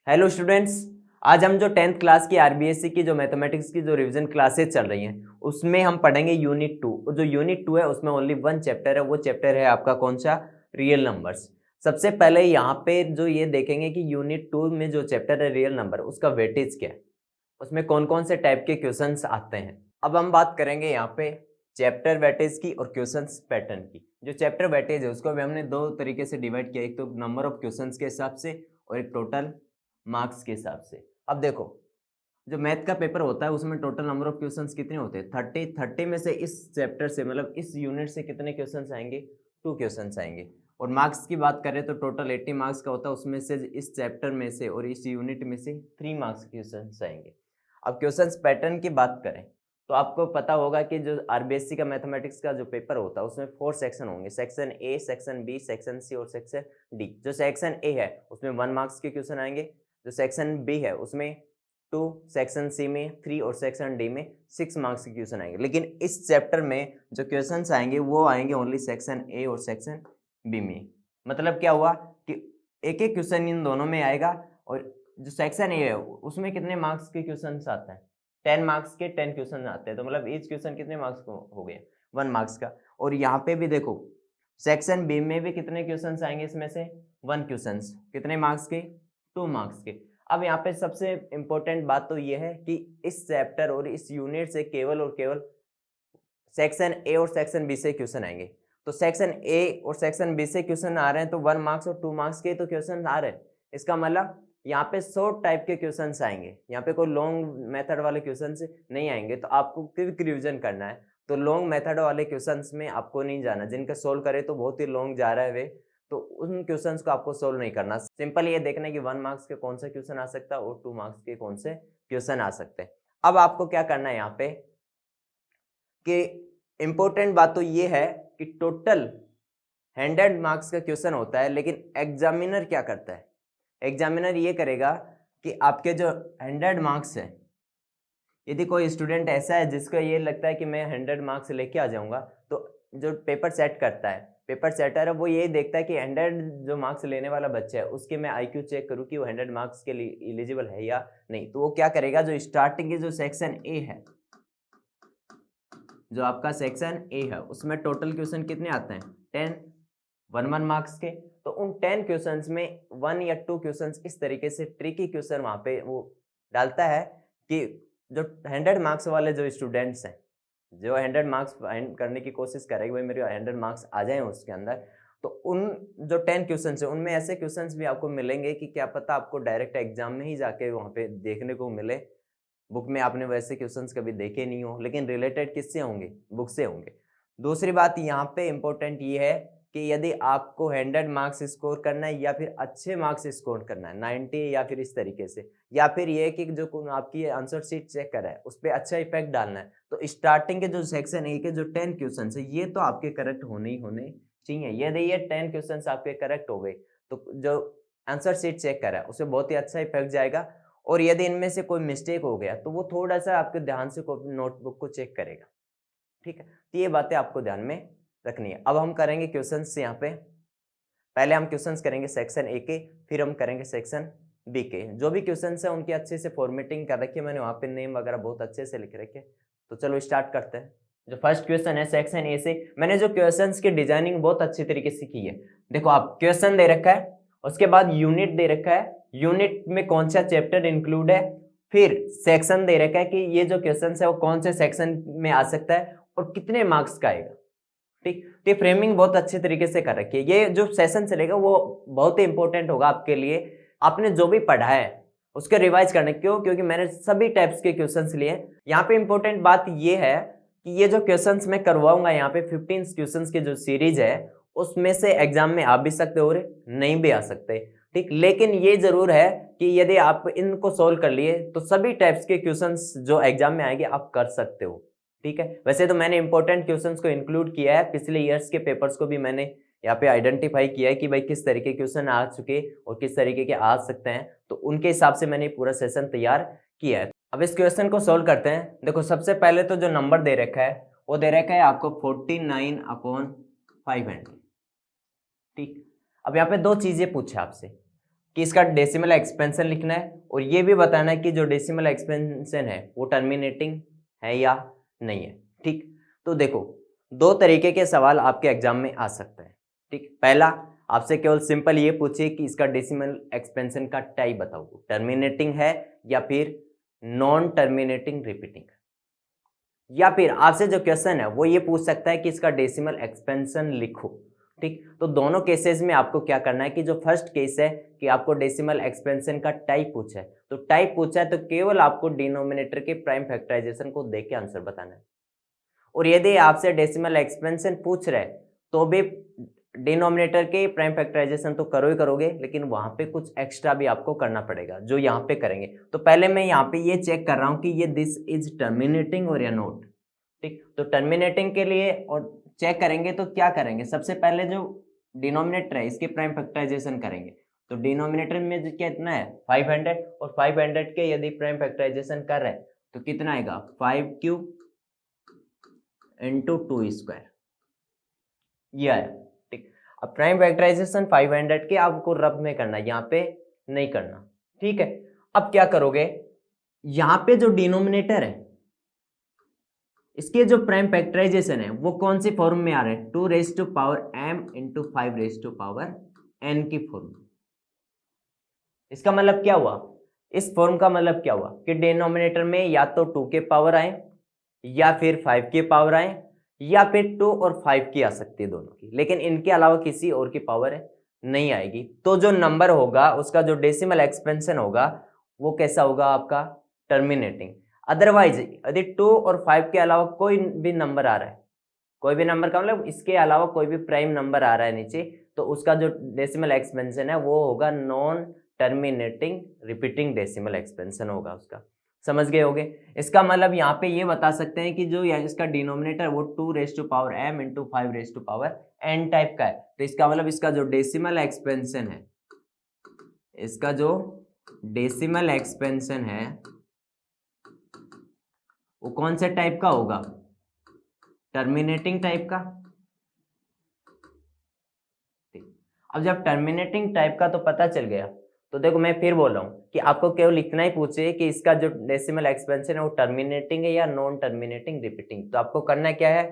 Hello students. आज हम जो 10th क्लास की आरबीएससी की जो मैथमेटिक्स की जो रिवीजन क्लासेस चल रही हैं उसमें हम पढ़ेंगे यूनिट 2। और जो यूनिट 2 है उसमें ओनली वन चैप्टर है, वो चैप्टर है आपका कौन सा, रियल नंबर्स। सबसे पहले यहाँ पे जो ये देखेंगे कि यूनिट 2 में जो चैप्टर है रियल नंबर, उसका वेटेज क्या है, उसमें कौन कौन से टाइप के क्वेश्चंस आते हैं। अब हम बात करेंगे यहाँ पे चैप्टर वेटेज की और क्वेश्चंस पैटर्न की। जो चैप्टर वेटेज है उसको भी हमने दो तरीके से डिवाइड किया, एक तो नंबर ऑफ क्वेश्चंस के हिसाब से और एक टोटल मार्क्स के हिसाब से। अब देखो, जो मैथ का पेपर होता है उसमें टोटल नंबर ऑफ क्वेश्चंस कितने होते हैं, 30 में से इस चैप्टर से मतलब इस यूनिट से कितने क्वेश्चंस आएंगे, 2 क्वेश्चंस आएंगे। और मार्क्स की बात करें तो टोटल 80 मार्क्स का होता है, उसमें से इस चैप्टर में से और इस यूनिट में से 3 मार्क्स के क्वेश्चंस आएंगे। अब क्वेश्चंस पैटर्न की बात करें तो आपको पता होगा कि जो आरबीएससी का मैथमेटिक्स का जो पेपर होता है उसमें 4 सेक्शन होंगे, section A, section B, section C और सेक्शन डी। जो सेक्शन ए है उसमें 1 मार्क्स के क्वेश्चन आएंगे, जो सेक्शन बी है उसमें 2, सेक्शन सी में 3 और सेक्शन डी में 6 मार्क्स के क्वेश्चन आएंगे। लेकिन इस चैप्टर में जो क्वेश्चंस आएंगे वो आएंगे ओनली सेक्शन ए और सेक्शन बी में। मतलब क्या हुआ कि एक एक क्वेश्चन इन दोनों में आएगा। और जो सेक्शन ए है उसमें कितने मार्क्स के क्वेश्चन आते हैं, 10 मार्क्स के 10 क्वेश्चन आते हैं। तो मतलब ईच क्वेश्चन कितने मार्क्स को हो गए, 1 मार्क्स का। और यहाँ पे भी देखो सेक्शन बी में भी कितने क्वेश्चंस आएंगे, इसमें से 1 क्वेश्चंस कितने मार्क्स के, 2 मार्क्स के। अब यहाँ पे सबसे इंपॉर्टेंट बात तो ये है कि इस चैप्टर और इस यूनिट से केवल और केवल सेक्शन ए और सेक्शन बी से क्वेश्चन आएंगे। तो सेक्शन ए और सेक्शन बी से क्वेश्चन आ रहे हैं तो 1 मार्क्स और 2 मार्क्स के तो क्वेश्चन आ रहे हैं। इसका मतलब यहाँ पे शॉर्ट टाइप के क्वेश्चंस आएंगे, यहाँ पे कोई लॉन्ग मेथड वाले क्वेश्चंस नहीं आएंगे। तो आपको क्विक रिवीजन करना है तो लॉन्ग मेथड वाले क्वेश्चंस में आपको नहीं जाना, जिनका सोल्व करे तो बहुत ही लॉन्ग जा रहा है वे, तो उन क्वेश्चंस को आपको सोल्व नहीं करना। सिंपल ये देखना है कि 1 मार्क्स के कौन सा क्वेश्चन आ सकता है और 2 मार्क्स के कौन से क्वेश्चन आ सकते हैं। अब आपको क्या करना है यहाँ पे कि इंपॉर्टेंट बात तो ये है कि टोटल 100 मार्क्स का क्वेश्चन होता है, लेकिन एग्जामिनर क्या करता है, एग्जामिनर ये करेगा कि आपके जो 100 मार्क्स है, यदि कोई स्टूडेंट ऐसा है जिसको ये लगता है कि मैं 100 मार्क्स लेके आ जाऊंगा, तो जो पेपर सेट करता है, पेपर सेटर है, वो ये देखता है कि 100 जो मार्क्स लेने वाला बच्चा है उसके मैं आईक्यू चेक करूँ कि वो 100 मार्क्स के लिए एलिजिबल है या नहीं। तो वो क्या करेगा, जो स्टार्टिंग की जो सेक्शन ए है, जो आपका सेक्शन ए है उसमें टोटल क्वेश्चन कितने आते हैं, 10, 1 मार्क्स के। तो उन 10 क्वेश्चंस में 1 या 2 क्वेश्चंस इस तरीके से ट्रिकी क्वेश्चन वहां पे वो डालता है कि जो 100 मार्क्स वाले जो स्टूडेंट्स हैं, जो 100 मार्क्स फाइंड करने की कोशिश करेंगे भाई मेरे 100 मार्क्स आ जाएं उसके अंदर, तो उन जो 10 क्वेश्चंस है उनमें ऐसे क्वेश्चंस भी आपको मिलेंगे कि क्या पता आपको डायरेक्ट एग्जाम में ही जाके वहां पे देखने को मिले। बुक में आपने वैसे क्वेश्चंस कभी देखे नहीं हो, लेकिन रिलेटेड किससे होंगे, बुक से होंगे। दूसरी बात यहाँ पे इंपॉर्टेंट ये है कि यदि आपको 100 मार्क्स स्कोर करना है या फिर अच्छे मार्क्स स्कोर करना है 90 या फिर इस तरीके से, या फिर ये कि जो आपकी आंसर शीट चेक कर रहा है उस पर अच्छा इफेक्ट डालना है, तो स्टार्टिंग के जो सेक्शन ए के जो 10 क्वेश्चन है ये तो आपके करेक्ट होने ही होने चाहिए। यदि ये 10 क्वेश्चन आपके करेक्ट हो गए तो जो आंसर शीट चेक कर रहा है उसे बहुत ही अच्छा इफेक्ट जाएगा। और यदि इनमें से कोई मिस्टेक हो गया तो वो थोड़ा सा आपके ध्यान से नोटबुक को चेक करेगा। ठीक है, तो ये बातें आपको ध्यान में रखनी है। अब हम करेंगे क्वेश्चंस यहाँ पे, पहले हम क्वेश्चंस करेंगे सेक्शन ए के, फिर हम करेंगे सेक्शन बी के। जो भी क्वेश्चंस है उनकी अच्छे से फॉर्मेटिंग कर रखी है मैंने, वहाँ पे नेम वगैरह बहुत अच्छे से लिख रखे। तो चलो स्टार्ट करते हैं। जो फर्स्ट क्वेश्चन है सेक्शन ए से, मैंने जो क्वेश्चंस की डिजाइनिंग बहुत अच्छी तरीके से की है। देखो आप क्वेश्चन दे रखा है, उसके बाद यूनिट दे रखा है, यूनिट में कौन सा चैप्टर इंक्लूड है, फिर सेक्शन दे रखा है कि ये जो क्वेश्चन है वो कौन से सेक्शन में आ सकता है और कितने मार्क्स का आएगा। ठीक, तो ये फ्रेमिंग बहुत अच्छे तरीके से कर रखी है। ये जो सेशन चलेगा वो बहुत ही इंपॉर्टेंट होगा आपके लिए। आपने जो भी पढ़ा है उसके रिवाइज करने, क्यों, क्योंकि मैंने सभी टाइप्स के क्वेश्चंस लिए। यहाँ पे इंपॉर्टेंट बात ये है कि ये जो क्वेश्चंस मैं करवाऊंगा यहाँ पे 15 क्वेश्चंस की जो सीरीज है उसमें से एग्जाम में आ भी सकते हो और नहीं भी आ सकते। ठीक, लेकिन ये जरूर है कि यदि आप इनको सोल्व कर लिए तो सभी टाइप्स के क्वेश्चंस जो एग्जाम में आएंगे आप कर सकते हो। ठीक है, वैसे तो मैंने इंपॉर्टेंट क्वेश्चंस को इंक्लूड किया है, पिछले ईयर्स के पेपर्स को भी मैंने यहाँ पे आइडेंटिफाई किया है कि भाई किस तरीके के क्वेश्चन आ चुके और किस तरीके के आ सकते हैं, तो उनके हिसाब से मैंने पूरा सेशन तैयार किया है। अब इस क्वेश्चन को सोल्व करते हैं। देखो सबसे पहले तो जो नंबर दे रखा है वो दे रखा है आपको 49/500। ठीक, अब यहाँ पे दो चीजें पूछे आपसे कि इसका डेसिमल एक्सपेंशन लिखना है और ये भी बताना है कि जो डेसिमल एक्सपेंशन है वो टर्मिनेटिंग है या नहीं है। ठीक, तो देखो 2 तरीके के सवाल आपके एग्जाम में आ सकते हैं। ठीक, पहला आपसे केवल सिंपल ये पूछे कि इसका डेसिमल एक्सपेंशन का टाइप बताओ, टर्मिनेटिंग है या फिर नॉन टर्मिनेटिंग रिपीटिंग। या फिर आपसे जो क्वेश्चन है वो ये पूछ सकता है कि इसका डेसिमल एक्सपेंशन लिखो। ठीक, तो दोनों केसेस में आपको क्या करना है कि जो फर्स्ट केस है कि आपको डेसिमल एक्सपेंशन का टाइप पूछा है, तो टाइप पूछा है तो केवल आपको डिनोमिनेटर के प्राइम फैक्टराइजेशन को देख के आंसर बताना है। और यदि आपसे डेसिमल एक्सपेंशन पूछ रहे तो भी डिनोमिनेटर के प्राइम फैक्टराइजेशन तो करो ही करोगे, लेकिन वहां पे कुछ एक्स्ट्रा भी आपको करना पड़ेगा जो यहाँ पे करेंगे। तो पहले मैं यहाँ पे ये चेक कर रहा हूँ कि ये दिस इज टर्मिनेटिंग और या नोट। ठीक, तो टर्मिनेटिंग के लिए और चेक करेंगे तो क्या करेंगे, सबसे पहले जो डिनोमिनेटर है इसके प्राइम फैक्टराइजेशन करेंगे। तो डिनोमिनेटर में जो कितना है 500, और 500 के यदि प्राइम फैक्टराइजेशन कर रहे हैं तो कितना आएगा 5 क्यूब इंटू 2 स्क्वायर, ये आया। ठीक, अब प्राइम फैक्टराइजेशन 500 के आपको रफ में करना है, यहाँ पे नहीं करना। ठीक है, अब क्या करोगे, यहाँ पे जो डिनोमिनेटर है इसके जो प्राइम फैक्टराइजेशन है वो कौन सी फॉर्म में आ रहा है, 2 raise to power m into 5 raise to power n की फॉर्म। इसका मतलब क्या हुआ, इस फॉर्म का मतलब क्या हुआ कि डिनोमिनेटर में या तो 2 के पावर आए या फिर 5 के पावर आए या फिर 2 और 5 की आ सकती है दोनों की, लेकिन इनके अलावा किसी और की पावर नहीं आएगी। तो जो नंबर होगा उसका जो डेसिमल एक्सपेंशन होगा वो कैसा होगा आपका, टर्मिनेटिंग। अदरवाइज यदि 2 और 5 के अलावा कोई भी नंबर आ रहा है, कोई भी नंबर का मतलब इसके अलावा कोई भी प्राइम नंबर आ रहा है नीचे, तो उसका जो डेसिमल एक्सपेंशन है वो होगा non terminating repeating decimal expansion होगा उसका। समझ गए होगे। इसका मतलब यहाँ पे ये बता सकते हैं कि जो इसका डिनोमिनेटर वो 2 raise to power m into 5 raise to power n type का है। तो इसका मतलब इसका जो डेसिमल एक्सपेंशन है, इसका जो डेसिमल एक्सपेंशन है वो कौन से टाइप का होगा, टर्मिनेटिंग टाइप का। अब जब टर्मिनेटिंग टाइप का तो पता चल गया, तो देखो मैं फिर बोल रहा हूँ कि आपको केवल इतना ही पूछे कि इसका जो डेसिमल एक्सपेंशन है वो टर्मिनेटिंग है या नॉन टर्मिनेटिंग रिपीटिंग। तो आपको करना क्या है,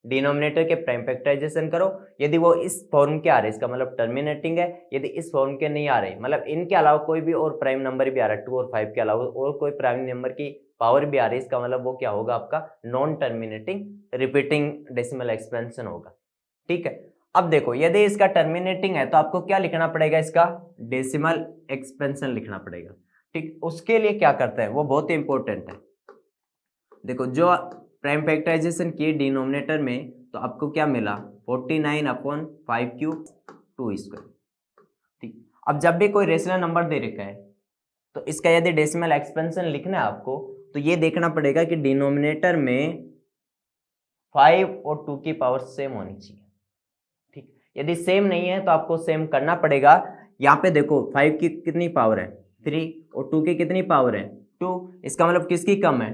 डिनोमिनेटर के प्राइम फैक्टराइजेशन करो, यदि वो इस फॉर्म के आ रहे इसका मतलब टर्मिनेटिंग है, यदि इस फॉर्म के नहीं आ रहे मतलब इनके अलावा कोई भी और प्राइम नंबर भी आ रहा है 2 और 5 के अलावा और कोई प्राइम नंबर की पावर भी आ रही है, इसका मतलब वो क्या होगा आपका non terminating repeating decimal expansion होगा। ठीक है, अब देखो यदि इसका टर्मिनेटिंग है तो आपको क्या लिखना पड़ेगा, इसका डेसिमल एक्सपेंशन लिखना पड़ेगा। ठीक, उसके लिए क्या करते हैं वो बहुत ही इंपॉर्टेंट है। देखो जो प्राइम फैक्टराइजेशन किए डिनोमिनेटर में तो आपको क्या मिला 49/5 क्यूब 2 स्क्वायर। ठीक, अब जब भी कोई रेशनल नंबर दे रखा है तो इसका यदि डेसिमल एक्सपेंशन लिखना है आपको तो ये देखना पड़ेगा कि डिनोमिनेटर में 5 और 2 की पावर सेम होनी चाहिए। ठीक, यदि सेम नहीं है तो आपको सेम करना पड़ेगा। यहाँ पे देखो 5 की कितनी पावर है 3 और 2 की कितनी पावर है 2, इसका मतलब किसकी कम है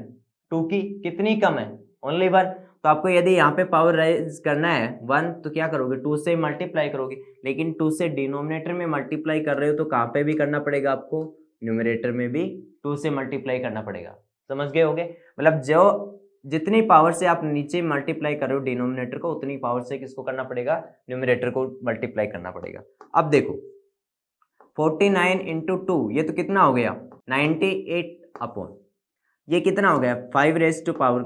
2 की, कितनी कम है ओनली 1। तो आपको यदि यहाँ पे पावर राइज करना है 1 तो क्या करोगे 2 से मल्टीप्लाई करोगे, लेकिन 2 से डिनोमिनेटर में मल्टीप्लाई कर रहे हो तो कहाँ पे भी करना पड़ेगा आपको, न्यूमरेटर में भी 2 से मल्टीप्लाई करना पड़ेगा। समझ गए होगे, मतलब जो जितनी पावर से आप नीचे मल्टीप्लाई कर रहे हो डिनोमिनेटर को उतनी पावर से किसको करना पड़ेगा, न्यूमरेटर को मल्टीप्लाई करना पड़ेगा। अब देखो 49 इंटू 2 ये तो कितना हो गया 98 अपॉन ये कितना हो गया 5 रेज टू पावर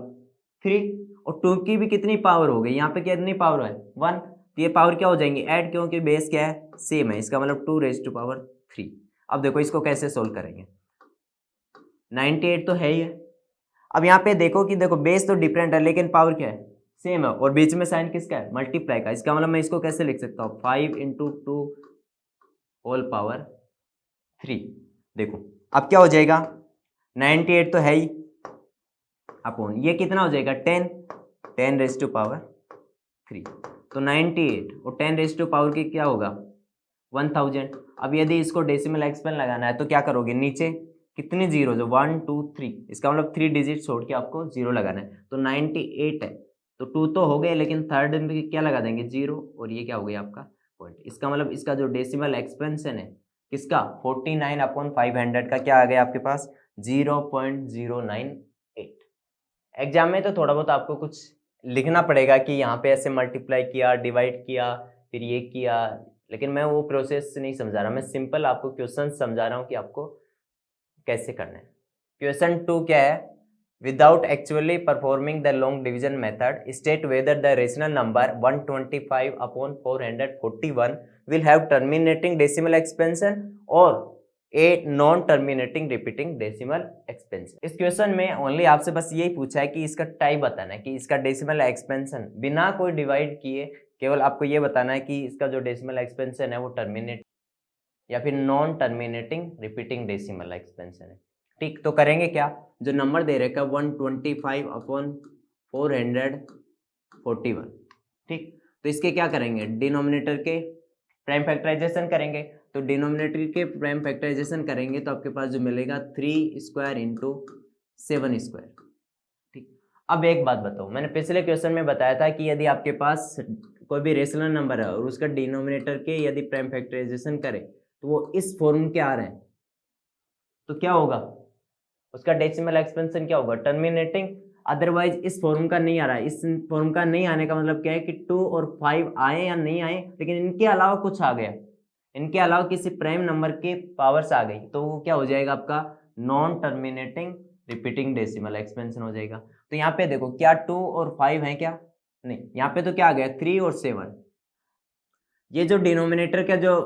3 और 2 की भी कितनी पावर हो गई, यहाँ पे कितनी पावर है 1, तो ये पावर क्या हो जाएंगी ऐड, क्योंकि बेस क्या है सेम है, इसका मतलब 2 रेज टू पावर 3। अब देखो इसको कैसे सोल्व करेंगे, 98 तो है ही है। अब यहाँ पे देखो कि देखो बेस तो डिफरेंट है लेकिन पावर क्या है सेम है, और बीच में साइन किसका है मल्टीप्लाई का, इसका मतलब मैं इसको कैसे लिख सकता हूँ 5 इंटू 2 होल पावर 3। देखो अब क्या हो जाएगा 98 तो है ही अपॉन ये कितना हो जाएगा 10 रेज टू पावर 3, तो 98 और 10 रेज टू पावर की क्या होगा 1000। अब यदि इसको डेसिमल एक्सपेंशन लगाना है तो क्या करोगे नीचे कितनी जीरो जो 1 2 3, इसका मतलब 3 डिजिट छोड़ के आपको जीरो लगाना है। तो 98 है तो 2 तो हो गए लेकिन थर्ड में क्या लगा देंगे जीरो, और ये क्या हो गया आपका पॉइंट। इसका मतलब इसका जो डेसिमल एक्सपेंशन है किसका 49/500 का क्या आ गया आपके पास 0.098। एग्जाम में तो थोड़ा बहुत आपको कुछ लिखना पड़ेगा कि यहाँ पे ऐसे मल्टीप्लाई किया, डिवाइड किया, फिर ये किया, लेकिन मैं वो प्रोसेस नहीं समझा रहा, मैं सिंपल आपको क्वेश्चन समझा रहा हूँ कि आपको कैसे करना है। क्वेश्चन 2 क्या है, without actually performing the long division method state whether the rational number 125/441 will have terminating decimal expansion और a non terminating repeating decimal expansion. इस क्वेश्चन में ओनली आपसे बस यही पूछा है कि इसका टाइप बताना है कि इसका डेसिमल एक्सपेंशन बिना कोई डिवाइड किए, केवल आपको ये बताना है कि इसका जो डेसिमल एक्सपेंशन है वो टर्मिनेट या फिर non terminating repeating decimal expansion है। ठीक, तो करेंगे क्या, जो नंबर दे रखा है 125/441, ठीक, तो इसके क्या करेंगे, डिनोमिनेटर के प्राइम फैक्टराइजेशन करेंगे। तो डिनोमिनेटर के प्राइम फैक्टराइजेशन करेंगे तो आपके पास जो मिलेगा 3 स्क्वायर इंटू 7 स्क्वायर। ठीक, अब एक बात बताओ, मैंने पिछले क्वेश्चन में बताया था कि यदि आपके पास कोई भी रेशनल नंबर है और उसका डिनोमिनेटर के यदि प्राइम फैक्टराइजेशन करे तो वो इस फॉर्म के आ रहे हैं तो क्या होगा, उसका डेसिमल एक्सपेंशन क्या होगा, टर्मिनेटिंग। अदरवाइज इस फॉर्म का नहीं आ रहा है, इस फॉर्म का नहीं आने का मतलब क्या है कि 2 और 5 आए या नहीं आए, लेकिन इनके अलावा कुछ आ गया, इनके अलावा किसी प्राइम नंबर के पावर्स आ गई, तो वो क्या हो जाएगा आपका non terminating repeating decimal expansion हो जाएगा। तो यहाँ पे देखो क्या 2 और 5 है क्या, नहीं, यहाँ पे तो क्या आ गया 3 और 7। ये जो डिनोमिनेटर का जो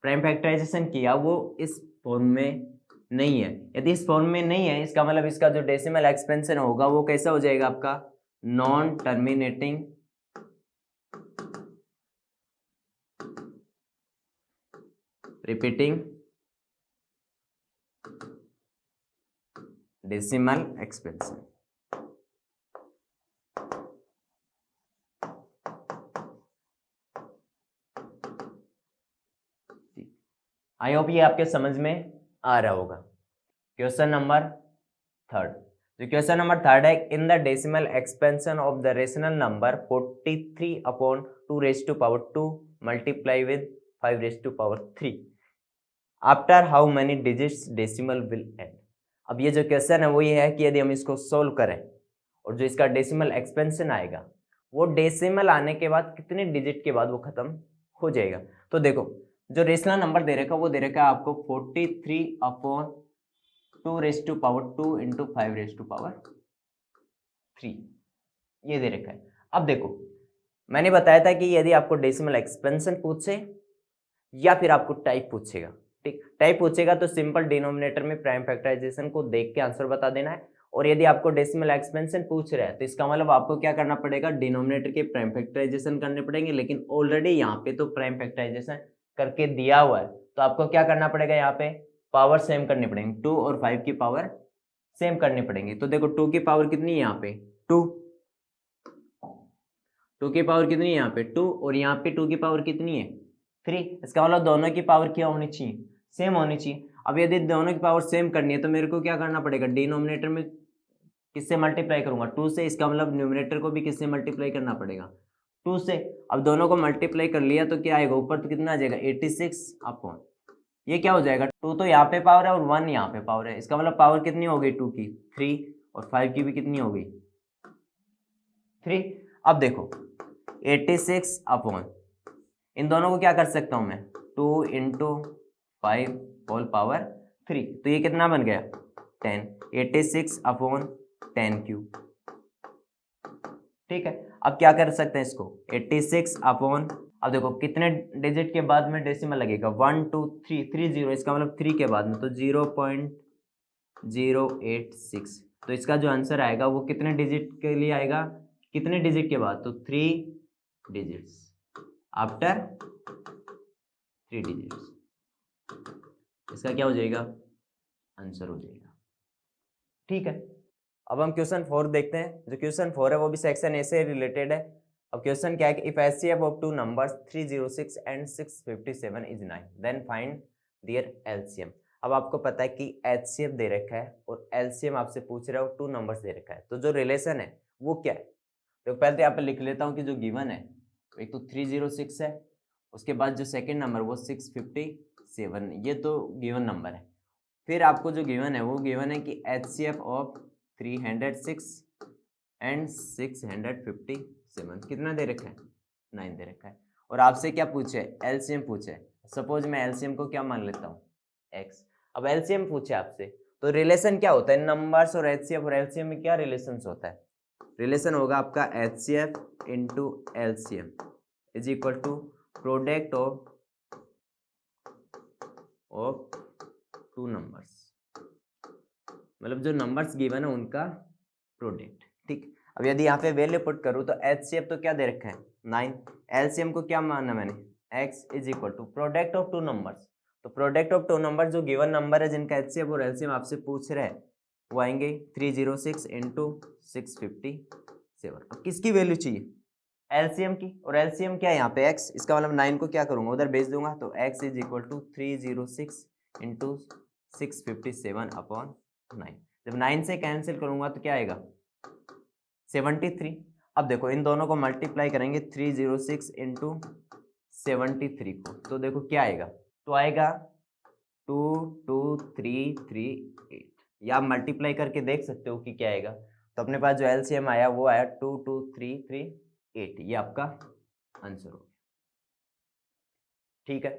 प्राइम फैक्टराइजेशन किया वो इस फॉर्म में नहीं है। यदि इस फॉर्म में नहीं है इसका मतलब इसका जो डेसिमल एक्सपेंशन होगा वो कैसा हो जाएगा आपका non terminating repeating decimal expansion. I hope ये आपके समझ में आ रहा होगा। क्वेश्चन नंबर 3, जो क्वेश्चन नंबर 3 है, in the decimal expansion of the rational number 43/2 multiply with 5/3 after how many digits decimal will and. अब ये जो क्वेश्चन है वो ये है कि यदि हम इसको सोल्व करें और जो इसका डेसिमल एक्सपेंशन आएगा वो डेसिमल आने के बाद कितने डिजिट के बाद वो खत्म हो जाएगा। तो देखो जो रेशनल नंबर दे रखा है वो दे रखा है आपको 43/2 इंटू 5/3 ये दे रखा है। अब देखो मैंने बताया था कि यदि आपको डेसिमल एक्सपेंशन पूछे या फिर आपको टाइप पूछेगा, ठीक, टाइप पूछेगा तो सिंपल डिनोमिनेटर में प्राइम फैक्टराइजेशन को देख के आंसर बता देना है, और यदि आपको डेसिमल एक्सपेंशन पूछ रहा है तो इसका मतलब आपको क्या करना पड़ेगा, डिनोमिनेटर के प्राइम फैक्टराइजेशन करने पड़ेंगे, लेकिन ऑलरेडी यहाँ पे तो प्राइम फैक्टराइजेशन करके दिया हुआ है तो आपको क्या करना पड़ेगा, यहाँ पे पावर सेम करनी पड़ेंगे, 2 और 5 की पावर सेम करनी पड़ेंगी। तो देखो 2 की पावर कितनी है यहाँ पे 2, 2 की पावर कितनी है यहाँ पे 2, और यहाँ पे 2 की पावर कितनी है 3। इसका मतलब दोनों की पावर क्या होनी चाहिए, सेम होनी चाहिए। अब यदि दोनों की पावर सेम करनी है तो मेरे को क्या करना पड़ेगा, डिनोमिनेटर में किससे मल्टीप्लाई करूंगा 2 से, इसका मतलब न्यूमिनेटर को भी किससे मल्टीप्लाई करना पड़ेगा 2 से। अब दोनों को मल्टीप्लाई कर लिया तो क्या आएगा, ऊपर तो कितना आ जाएगा 86/, ये क्या हो जाएगा 2 तो यहाँ पे पावर है और 1 यहाँ पे पावर है, इसका मतलब पावर कितनी हो गई 2 की 3 और 5 की भी कितनी हो गई 3। अब देखो 86/, इन दोनों को क्या कर सकता हूं मैं 2 इंटू 5 होल पावर 3, तो ये कितना बन गया 10, 86/10 ठीक है। अब क्या कर सकते हैं इसको 86/, अब देखो कितने डिजिट के बाद में डेसिमल लगेगा 1 2 3 3 0, इसका मतलब 3 के बाद में तो 0.086, तो इसका जो आंसर आएगा वो कितने डिजिट के लिए आएगा, कितने डिजिट के बाद, तो 3 डिजिट्स आफ्टर 3 डिजिट्स, इसका क्या हो जाएगा आंसर हो जाएगा। ठीक है, अब हम क्वेश्चन 4 देखते हैं। जो क्वेश्चन 4 है वो भी सेक्शन ए से रिलेटेड है। अब क्वेश्चन क्या है कि if HCF of two numbers 306 and 657 is 9 then find their LCM. अब आपको पता है कि एचसीएफ दे रखा है और एलसीएम आपसे पूछ रहा है और 2 नंबर्स दे रखा है, तो जो रिलेशन है वो क्या है। तो पहले तो यहाँ पे लिख लेता हूँ कि जो गिवन है एक तो 306 है, उसके बाद जो सेकेंड नंबर वो 657 7, ये तो गिवन नंबर है। फिर आपको जो गिवन है वो गिवन है कि HCF ऑफ 306 एंड 657 कितना दे रखा है, 9 दे रखा है। और आपसे क्या पूछे, एलसीएम पूछे। सपोज मैं एलसीएम को क्या मान लेता हूँ, x। अब एलसीएम पूछे आपसे, तो रिलेशन क्या होता है नंबर्स और एचसीएफ और एलसीएम में, क्या रिलेशन होता है? रिलेशन होगा आपका HCF into LCM is equal to product of two numbers, मतलब जो नंबर्स गिवन है उनका प्रोडक्ट। ठीक, अब यदि यहाँ पे वैल्यू पुट करूँ तो HCF तो क्या दे रखा है 9, एलसीएम को क्या माना मैंने, x is equal to product of two numbers. तो प्रोडक्ट ऑफ टू नंबर जो गिवन नंबर है जिनका HCF और एलसीएम आपसे पूछ रहे हैं वो आएंगे 306 इंटू 657। अब किसकी वैल्यू चाहिए, एलसीएम की, और एलसीएम क्या है यहाँ पे x, इसका मतलब 9 को क्या करूंगा उधर भेज दूंगा, तो x is equal to 306 into 657 upon 9। जब 9 से कैंसिल करूंगा तो क्या आएगा 73। अब देखो इन दोनों को मल्टीप्लाई करेंगे 306 इंटू 73 को, तो देखो क्या आएगा, तो आएगा 22338, या आप मल्टीप्लाई करके देख सकते हो कि क्या आएगा। तो अपने पास जो एलसीएम आया वो आया 22338, ये आपका आंसर हो गया। ठीक है,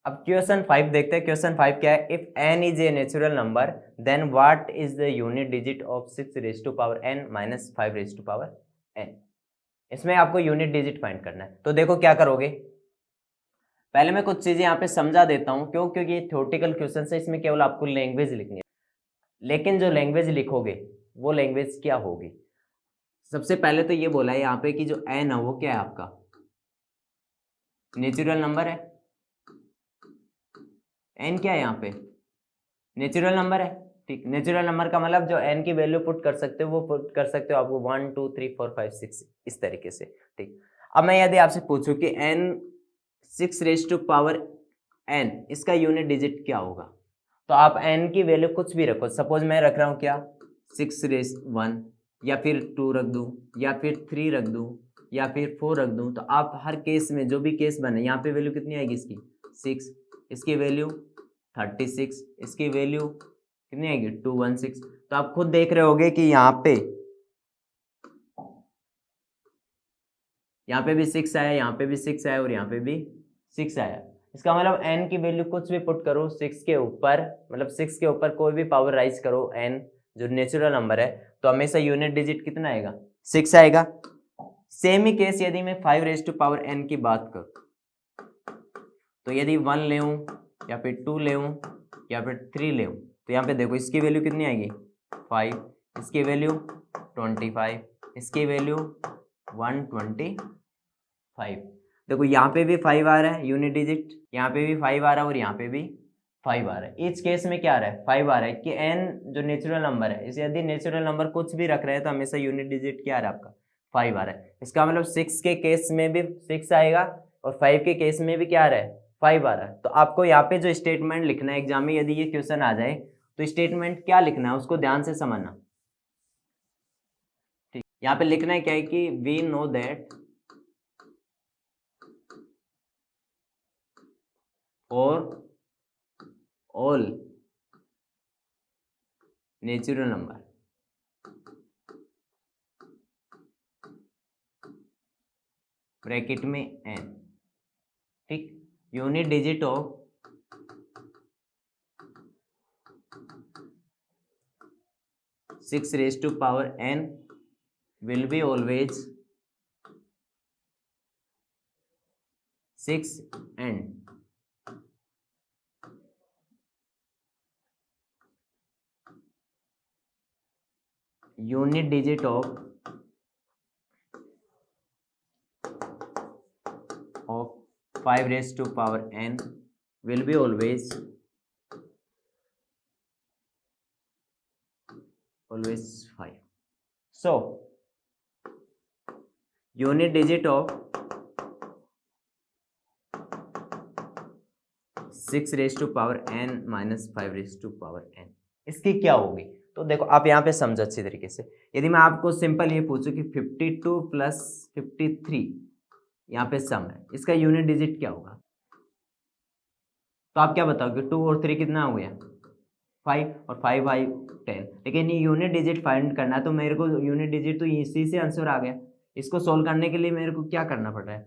अब क्वेश्चन 5 देखते हैं। क्वेश्चन 5 क्या है, if n is a natural number then what is the unit digit of 6 raise to power n minus 5 raise to power n। इसमें आपको यूनिट डिजिट फाइंड करना है। तो देखो क्या करोगे, पहले मैं कुछ चीजें यहाँ पे समझा देता हूँ, क्यों, क्योंकि ये थ्योरेटिकल क्वेश्चन है, इसमें केवल आपको लैंग्वेज लिखनी है। लेकिन जो लैंग्वेज लिखोगे वो लैंग्वेज क्या होगी, सबसे पहले तो ये बोला है यहाँ पे कि जो n है वो क्या है आपका नेचुरल नंबर है। n क्या है यहाँ पे नेचुरल नंबर है। ठीक, नेचुरल नंबर का मतलब जो n की वैल्यू पुट कर सकते हो वो पुट कर सकते हो आपको 1 2 3 4 5 6 इस तरीके से। ठीक, अब मैं यदि आपसे पूछूं कि n 6 raise to power n इसका यूनिट डिजिट क्या होगा, तो आप n की वैल्यू कुछ भी रखो। सपोज मैं रख रहा हूँ क्या 6 रेज़ 1, या फिर 2 रख दूँ, या फिर 3 रख दूँ, या फिर 4 रख दूँ, तो आप हर केस में जो भी केस बने यहाँ पे वैल्यू कितनी आएगी इसकी 6, इसकी वैल्यू 36, इसकी वैल्यू कितनी आएगी 216। तो आप खुद देख रहे होगे कि यहाँ पे भी 6 आया, यहाँ पे भी 6 आया और यहाँ पे भी 6 आया। इसका मतलब n की वैल्यू कुछ भी पुट करो 6 के ऊपर, मतलब 6 के ऊपर कोई भी पावर राइज करो n जो नेचुरल नंबर है, तो हमेशा यूनिट डिजिट कितना आएगा 6 आएगा। सेम ही केस यदि मैं 5 रेज़ टू पावर n की बात करूं, तो यदि 1 ले या फिर 2 ले या फिर 3 ले, तो यहाँ पे देखो इसकी वैल्यू कितनी आएगी 5, इसकी वैल्यू 25, इसकी वैल्यू 125। देखो यहाँ पे भी 5 आ रहा है यूनिट डिजिट, यहाँ पे भी 5 आ रहा है और यहाँ पे भी 5 आ रहा है। इस केस में क्या आ रहा है 5 आ रहा है कि n जो नेचुरल नंबर है, इसे यदि नेचुरल नंबर कुछ भी रख रहे हैं तो हमेशा यूनिट डिजिट क्या आ रहा है आपका 5 आ रहा है। इसका मतलब 6 के केस में भी 6 आएगा और 5 के केस में भी क्या आ रहा है 5 आ रहा है। तो आपको यहाँ पे जो स्टेटमेंट लिखना है एग्जाम में, यदि ये क्वेश्चन आ जाए तो स्टेटमेंट क्या लिखना है उसको ध्यान से समझना। ठीक, यहाँ पे लिखना है क्या है कि वी नो दैट और ऑल नेचुरल नंबर ब्रैकेट में n। ठीक, unit digit of six raise to power n will be always 6 and unit digit of 5 raised to power n will be always 5. So unit digit of 6 raised to power n minus 5 raised to power n इसकी क्या होगी। तो देखो आप यहाँ पे समझो अच्छी तरीके से, यदि मैं आपको सिंपल ये पूछूं कि 52 प्लस 53 यहाँ पे सम है, इसका यूनिट डिजिट क्या होगा। तो आप क्या बताओगे 2 और 3 कितना हो गया 5 और 5 5 10। लेकिन ये यूनिट डिजिट फाइंड करना है तो मेरे को यूनिट डिजिट तो इसी से आंसर आ गया। इसको सोल्व करने के लिए मेरे को क्या करना पड़ रहा है,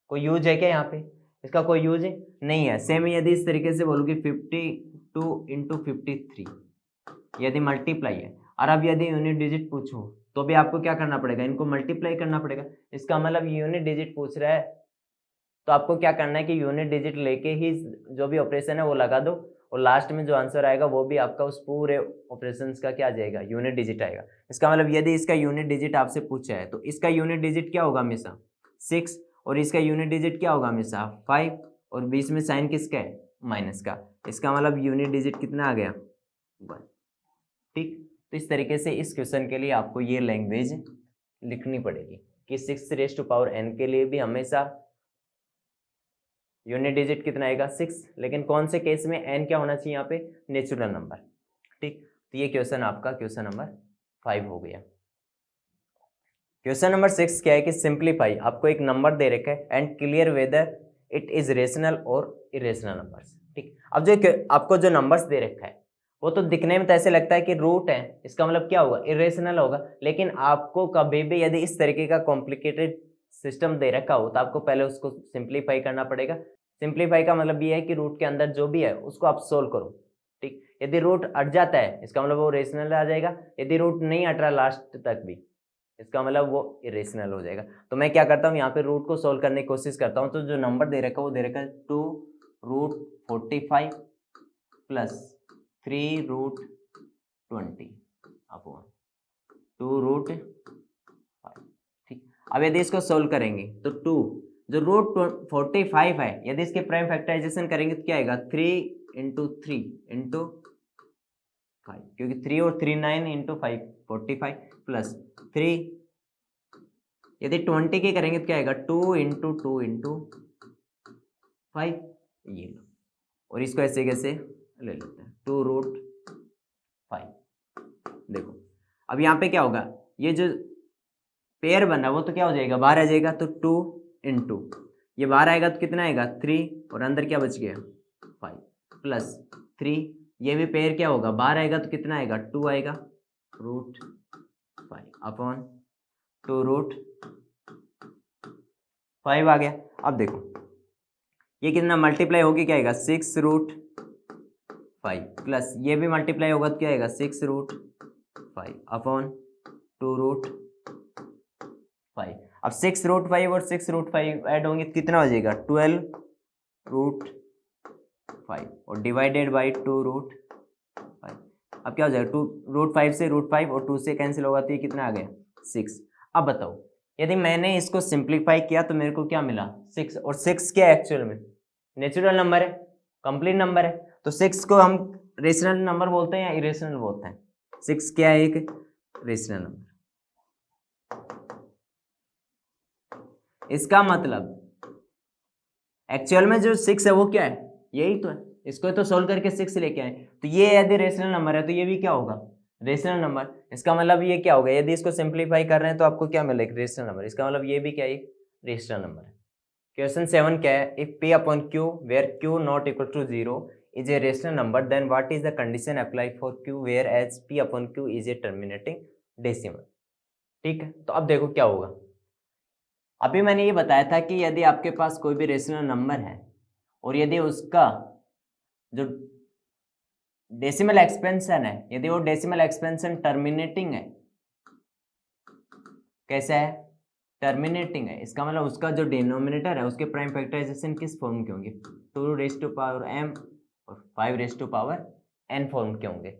कोई यूज है क्या यहाँ पे, इसका कोई यूज है नहीं है। सेम यदि इस तरीके से बोलोगे 52 इंटू 53 यदि मल्टीप्लाई है, और अब यदि यूनिट डिजिट पूछो तो भी आपको क्या करना पड़ेगा, इनको मल्टीप्लाई करना पड़ेगा। इसका मतलब यूनिट डिजिट पूछ रहा है तो आपको क्या करना है कि यूनिट डिजिट लेके ही जो भी ऑपरेशन है वो लगा दो, और लास्ट में जो आंसर आएगा वो भी आपका उस पूरे ऑपरेशंस का क्या आ जाएगा, यूनिट डिजिट आएगा। इसका मतलब यदि इसका यूनिट डिजिट आपसे पूछा है तो इसका यूनिट डिजिट क्या होगा हमेशा 6, और इसका यूनिट डिजिट क्या होगा हमेशा 5, और बीच में साइन किसका है माइनस का। इसका मतलब यूनिट डिजिट कितना आ गया 1। ठीक, तो इस तरीके से इस क्वेश्चन के लिए आपको ये लैंग्वेज लिखनी पड़ेगी कि 6n के लिए भी हमेशा यूनिट डिजिट कितना आएगा 6, लेकिन कौन से केस में n क्या होना चाहिए यहाँ पे, नेचुरल नंबर। ठीक, तो ये क्वेश्चन आपका क्वेश्चन नंबर 5 हो गया। क्वेश्चन नंबर 6 क्या है कि सिंप्लीफाई, आपको एक नंबर दे रखा है and clear whether it is rational और इरेशनल नंबर्स। ठीक, अब जो आपको जो नंबर्स दे रखा है वो तो दिखने में तो ऐसे लगता है कि रूट है, इसका मतलब क्या होगा इरेशनल होगा। लेकिन आपको कभी भी यदि इस तरीके का कॉम्प्लिकेटेड सिस्टम दे रखा हो तो आपको पहले उसको सिंप्लीफाई करना पड़ेगा। सिंप्लीफाई का मतलब ये है कि रूट के अंदर जो भी है उसको आप सोल्व करो। ठीक, यदि रूट अट जाता है इसका मतलब वो रेशनल आ जाएगा, यदि रूट नहीं अट रहा लास्ट तक भी इसका मतलब वो इरेशनल हो जाएगा। तो मैं क्या करता हूँ यहाँ पे रूट को सोल्व करने की कोशिश करता हूँ। तो जो नंबर दे रखा है वो दे रखा है 2√45 प्लस 3√20 अपॉन 2√5। ठीक, अब यदि इसको सोल्व करेंगे तो 2 जो √45 है यदि इसके प्राइम फैक्टराइजेशन करेंगे तो क्या आएगा 3 इंटू 3 इंटू 5, क्योंकि 3 और 3 9 इंटू 5 45 प्लस 3 यदि 20 के करेंगे तो क्या आएगा 2 इंटू 2 इंटू 5, ये लो, और इसको ऐसे कैसे ले लेते हैं 2√5। देखो अब यहाँ पे क्या होगा, ये जो पेयर बन रहा है वो तो क्या हो जाएगा बाहर आ जाएगा, तो 2 इंटू ये बाहर आएगा तो कितना आएगा 3, और अंदर क्या बच गया 5 प्लस 3, ये भी पेयर क्या होगा बाहर आएगा तो कितना आएगा 2 आएगा √5 अपॉन 2√5 आ गया। अब देखो ये कितना मल्टीप्लाई होगी क्या आएगा 6√5 प्लस ये भी मल्टीप्लाई होगा तो क्या आएगा 6√5 अपॉन 2√5। अब 6√5 और 6√5 ऐड होंगे तो कितना हो जाएगा 12√5 और डिवाइडेड बाई 2√5। अब क्या हो जाएगा 2√5 से √5 और 2 से कैंसिल होगा तो ये कितना आ गया 6। अब बताओ यदि मैंने इसको सिंप्लीफाई किया तो मेरे को क्या मिला 6, और 6 क्या है एक्चुअल में नेचुरल नंबर है, कंप्लीट नंबर है। तो 6 को हम रेशनल नंबर बोलते हैं या इरेशनल बोलते हैं, 6 क्या है एक रेशनल नंबर। इसका मतलब एक्चुअल में जो 6 है वो क्या है यही तो है, इसको तो सोल्व करके 6 लेके आए, तो ये यदि रेशनल नंबर है तो ये भी क्या होगा रेशनल नंबर। इसका मतलब ये क्या होगा यदि इसको सिंप्लीफाई कर रहे हैं तो आपको क्या मिलेगा रेशनल नंबर। इसका मतलब ये भी क्या है रेशनल नंबर है। क्वेश्चन 7 क्या है, if p upon q where q not equal to 0 is a rational number then what is the condition apply for q where as p upon q is a terminating decimal. ठीक है, तो अब देखो क्या होगा। अभी मैंने ये बताया था कि यदि आपके पास कोई भी रेशनल नंबर है और यदि उसका जो डेसिमल एक्सपेंशन है यदि वो डेसिमल एक्सपेंशन टर्मिनेटिंग है, कैसा है टर्मिनेटिंग है, इसका मतलब उसका जो डिनोमिनेटर है उसके प्राइम फैक्टराइजेशन किस फॉर्म के होंगे 2m और 5n फॉर्म के होंगे।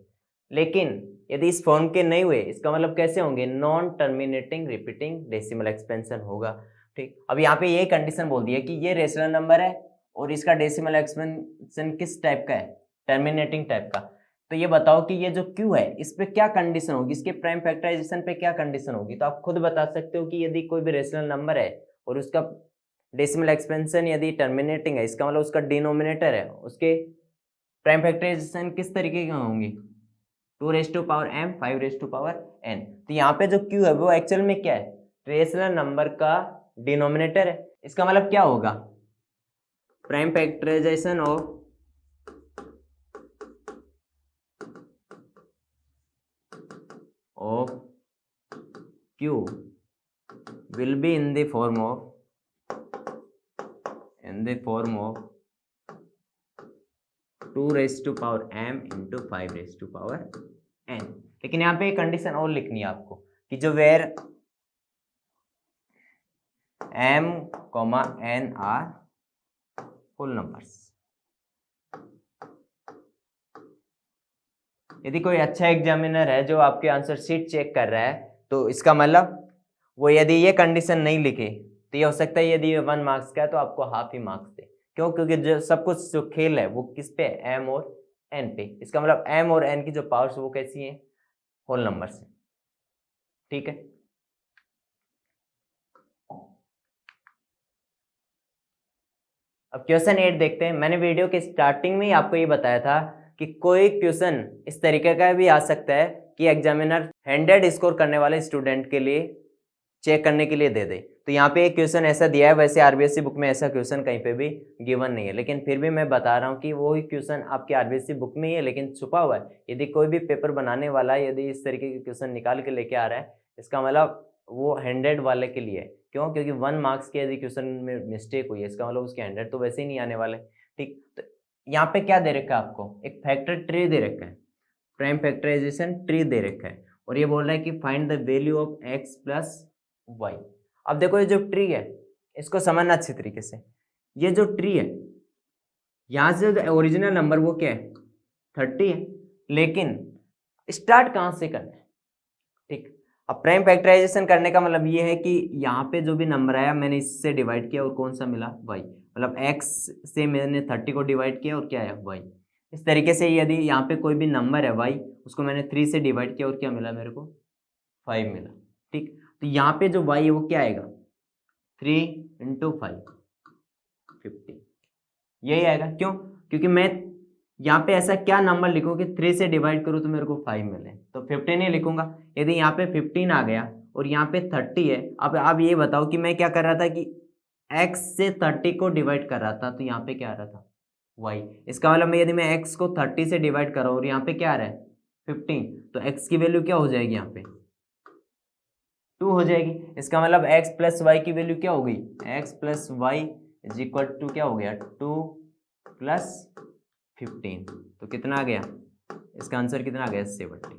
लेकिन यदि इस फॉर्म के नहीं हुए इसका मतलब कैसे होंगे non terminating repeating decimal expansion होगा। ठीक, अब यहाँ पे ये कंडीशन बोल दिया कि ये रेशनल नंबर है और इसका डेसिमल एक्सपेंशन किस टाइप का है टर्मिनेटिंग टाइप का। तो ये बताओ कि ये जो Q है इस पे क्या कंडीशन होगी, इसके प्राइम फैक्टराइजेशन पे क्या कंडीशन होगी। तो आप खुद बता सकते हो कि यदि कोई भी रेशनल नंबर है और उसका डेसिमल एक्सपेंशन यदि टर्मिनेटिंग है इसका मतलब उसका डिनोमिनेटर है उसके प्राइम फैक्टराइजेशन किस तरीके के होंगे 2m 5n। तो यहाँ पे जो Q है वो एक्चुअल में क्या है रेशनल नंबर का डिनोमिनेटर है। इसका मतलब क्या होगा prime factorisation of of q will be in the form of 2 raised to power m into 5 raised to power n। लेकिन यहाँ पे एक कंडीशन और लिखनी है आपको कि जो where m, n are whole numbers. यदि कोई अच्छा एग्जामिनर है जो आपके आंसर शीट चेक कर रहा है तो इसका मतलब वो यदि ये कंडीशन नहीं लिखे तो ये हो सकता है यदि ये 1 मार्क्स का है तो आपको हाफ ही मार्क्स दे। क्यों? क्योंकि जो सब कुछ जो खेल है वो किस पे, m और n पे। इसका मतलब m और n की जो पावर्स वो कैसी हैं, होल नंबर्स हैं। ठीक है, अब क्वेश्चन 8 देखते हैं। मैंने वीडियो के स्टार्टिंग में ही आपको ये बताया था कि कोई क्वेश्चन इस तरीके का भी आ सकता है कि एग्जामिनर 100 स्कोर करने वाले स्टूडेंट के लिए चेक करने के लिए दे दे। तो यहाँ पे एक क्वेश्चन ऐसा दिया है, वैसे आरबीएससी बुक में ऐसा क्वेश्चन कहीं पे भी गिवन नहीं है, लेकिन फिर भी मैं बता रहा हूँ कि वो ही क्वेश्चन आपके आरबीएससी बुक में ही है लेकिन छुपा हुआ है। यदि कोई भी पेपर बनाने वाला है यदि इस तरीके के क्वेश्चन निकाल के लेके आ रहा है, इसका मतलब वो 100 वाले के लिए है। क्यों? क्योंकि 1 मार्क्स के यदि क्वेश्चन में मिस्टेक हुई है इसका मतलब उसके 100 तो वैसे ही नहीं आने वाले। ठीक, तो यहाँ पे क्या दे रखा है आपको, एक फैक्टर ट्री दे रखा है, प्राइम फैक्टराइजेशन ट्री दे रखा है, और ये बोल रहा है कि find the value of x plus y. अब देखो ये जो ट्री है इसको समझना अच्छी तरीके से। ये जो ट्री है यहाँ से जो ओरिजिनल नंबर वो क्या है, 30 है, लेकिन स्टार्ट कहाँ से करना है। ठीक, अब प्राइम फैक्टराइजेशन करने का मतलब ये है कि यहाँ पे जो भी नंबर आया मैंने इससे डिवाइड किया और कौन सा मिला, y। मतलब x से मैंने 30 को डिवाइड किया और क्या आया, y। इस तरीके से यदि यहाँ पे कोई भी नंबर है y, उसको मैंने 3 से डिवाइड किया और क्या मिला मेरे को, 5 मिला। ठीक, तो यहाँ पे जो y है वो क्या आएगा, 3 × 5 50, यही आएगा। क्यों? क्योंकि मैं यहाँ पे ऐसा क्या नंबर लिखूँ कि 3 से डिवाइड करूँ तो मेरे को 5 मिले, तो 15 ही लिखूंगा। यदि यहाँ पे 15 आ गया और यहाँ पे 30 है, अब आप ये बताओ कि मैं क्या कर रहा था कि x से 30 को डिवाइड कर रहा था, तो यहाँ पे क्या आ रहा था, y। इसका मतलब यदि मैं x को 30 से डिवाइड कर रहा हूँ और यहाँ पे क्या आ रहा है 15, तो x की वैल्यू क्या हो जाएगी, यहाँ पे 2 हो जाएगी। इसका मतलब x प्लस वाई की वैल्यू क्या हो गई, x plus y is equal to क्या हो गया, 2 प्लस 15, तो कितना आ गया, इसका आंसर कितना आ गया, 70।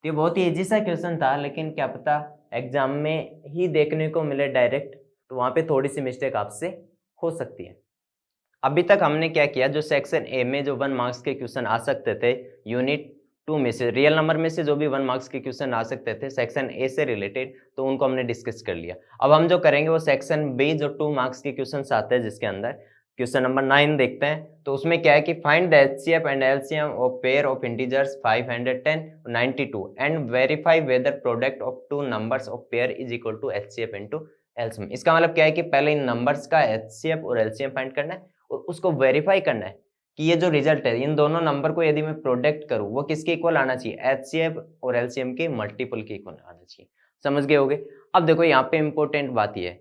ये बहुत ही इजी सा क्वेश्चन था, लेकिन क्या पता एग्जाम में ही देखने को मिले डायरेक्ट, तो वहाँ पे थोड़ी सी मिस्टेक आपसे हो सकती है। अभी तक हमने क्या किया, जो सेक्शन ए में जो 1 मार्क्स के क्वेश्चन आ सकते थे, यूनिट 2 में से रियल नंबर में से जो भी 1 मार्क्स के क्वेश्चन आ सकते थे सेक्शन ए से रिलेटेड, तो उनको हमने डिस्कस कर लिया। अब हम जो करेंगे वो सेक्शन बी जो 2 मार्क्स के क्वेश्चन आते हैं, जिसके अंदर क्वेश्चन नंबर 9 देखते हैं। तो उसमें क्या है कि find the HCF and LCM of pair of integers 510 92 and verify whether product of 2 numbers of pair is equal to HCF into LCM. इसका मतलब क्या है कि पहले इन नंबर्स का एचसीएफ और एलसीएम फाइंड करना है और उसको वेरीफाई करना है कि ये जो रिजल्ट है इन दोनों नंबर को यदि मैं प्रोडक्ट करूं वो किसके इक्वल आना चाहिए, एचसीएफ और एलसीएम के मल्टीपल के इक्वल आना चाहिए। समझ गए होगे। अब देखो यहाँ पे इंपॉर्टेंट बात यह है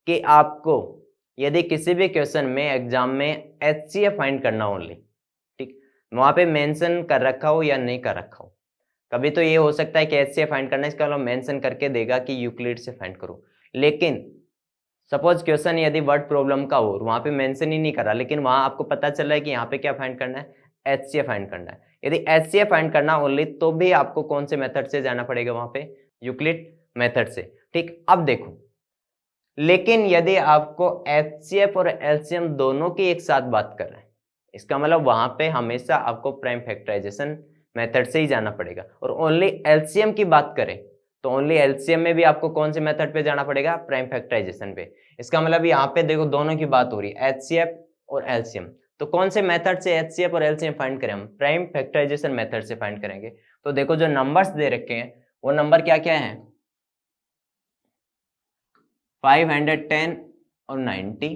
कि आपको यदि किसी भी क्वेश्चन में एग्जाम में एचसीएफ फाइंड करना ओनली, ठीक, वहां पे मेंशन कर रखा हो या नहीं कर रखा हो, कभी तो ये हो सकता है कि एचसीएफ फाइंड करना इसका मतलब मेंशन करके देगा कि यूक्लिड से फाइंड करो, लेकिन सपोज क्वेश्चन यदि वर्ड प्रॉब्लम का हो वहां पे मेंशन ही नहीं करा, लेकिन वहां आपको पता चल रहा है कि यहाँ पे क्या फाइंड करना है, एचसीएफ फाइंड करना है। यदि एचसीएफ फाइंड करना ओनली तो भी आपको कौन से मेथड से जाना पड़ेगा, वहां पे यूक्लिड मेथड से। ठीक, अब देखो, लेकिन यदि आपको एचसीएफ और एलसीएम दोनों की एक साथ बात कर रहे हैं, इसका मतलब वहां पे हमेशा आपको प्राइम फैक्टराइजेशन मेथड से ही जाना पड़ेगा। और ओनली एलसीएम की बात करें तो ओनली एलसीएम में भी आपको कौन से मेथड पे जाना पड़ेगा, प्राइम फैक्टराइजेशन पे। इसका मतलब यहाँ पे देखो दोनों की बात हो रही है, एचसीएफ और एलसीएम। तो कौन से मेथड से एचसीएफ और एलसीएम फाइंड करें, हम प्राइम फैक्टराइजेशन मेथड से फाइंड करेंगे। तो देखो जो नंबर्स दे रखे हैं वो नंबर क्या क्या है, 510 और 92।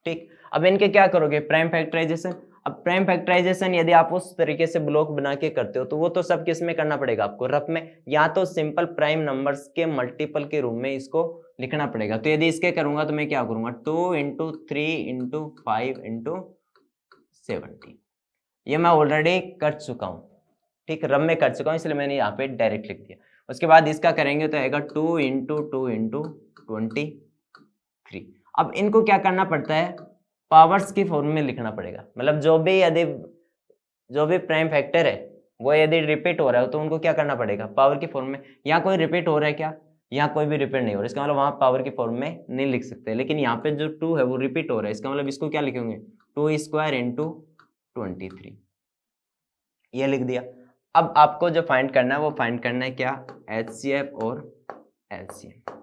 ठीक, अब इनके क्या करोगे, प्राइम फैक्टराइजेशन। अब प्राइम फैक्टराइजेशन यदि आप उस तरीके से ब्लॉक बना के करते हो तो वो तो सब किस में करना पड़ेगा आपको, रफ में, या तो सिंपल प्राइम नंबर्स के मल्टीपल के रूप में इसको लिखना पड़ेगा। तो यदि इसके करूंगा तो मैं क्या करूंगा, 2 × 3 × 5 × 17, ये मैं ऑलरेडी कर चुका हूं। ठीक, रब में कर चुका हूँ इसलिए मैंने यहाँ पे डायरेक्ट लिख दिया। उसके बाद इसका करेंगे तो आएगा 2 इंटू 2 इंटू 23। अब इनको क्या करना पड़ता है, पावर्स की फॉर्म में लिखना पड़ेगा। मतलब जो भी प्राइम फैक्टर है वो यदि रिपीट हो रहा है तो उनको क्या करना पड़ेगा, पावर की फॉर्म में। यहाँ कोई रिपीट हो रहा है क्या, यहाँ कोई भी रिपीट नहीं हो रहा, इसका मतलब वहाँ पावर की फॉर्म में नहीं लिख सकते। लेकिन यहाँ पे जो 2 है वो रिपीट हो रहा है, इसका मतलब इसको क्या लिखेंगे, 2 स्क्वायर इंटू 23, ये लिख दिया। अब आपको जो फाइंड करना है वो फाइंड करना है क्या, HCF और LCM।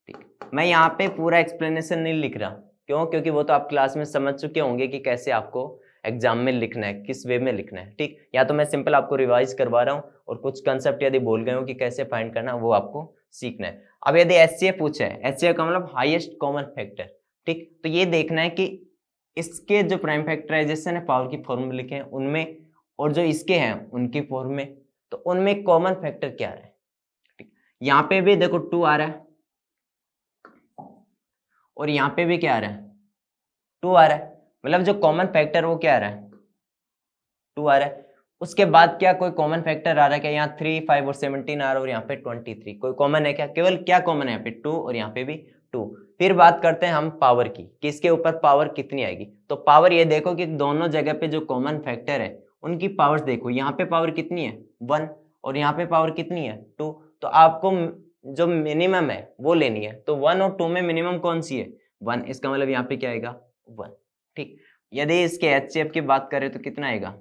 ठीक, मैं यहाँ पे पूरा एक्सप्लेनेशन नहीं लिख रहा, क्यों, क्योंकि वो तो आप क्लास में समझ चुके होंगे कि कैसे आपको एग्जाम में लिखना है, किस वे में लिखना है। ठीक, या तो मैं सिंपल आपको रिवाइज करवा रहा हूँ और कुछ कंसेप्ट यदि बोल गए हो कि कैसे फाइंड करना वो आपको सीखना है। अब यदि HCF पूछा है, HCF का मतलब हाईएस्ट कॉमन फैक्टर। ठीक, तो ये देखना है कि इसके जो प्राइम फैक्टराइजेशन है पावर की फॉर्म में लिखे हैं उनमें, और जो इसके हैं उनकी फॉर्म में, तो उनमें कॉमन फैक्टर क्या है। ठीक, यहाँ पे भी देखो 2 आ रहा है और यहाँ पे भी क्या आ रहा है, 2 आ रहा है। मतलब जो कॉमन फैक्टर वो क्या आ रहा है, 2 आ रहा है। उसके बाद क्या कोई कॉमन फैक्टर आ रहा है क्या, यहाँ 3, 5 और 17 आ रहा है और यहाँ पे 23, कोई कॉमन है क्या, केवल क्या कॉमन है यहाँ पे 2 और यहाँ पे भी 2। फिर बात करते हैं हम पावर की, किसके ऊपर पावर कितनी आएगी। तो पावर ये देखो कि दोनों जगह पे जो कॉमन फैक्टर है उनकी पावर्स देखो, यहाँ पे पावर कितनी है 1 और यहाँ पे पावर कितनी है 2। तो आपको जो मिनिमम है वो लेनी है, तो 1 और 2 में मिनिमम कौन सी है 1, इसका मतलब यहाँ पे क्या आएगा 1। ठीक, यदि इसके HCF की बात करें तो कितना आएगा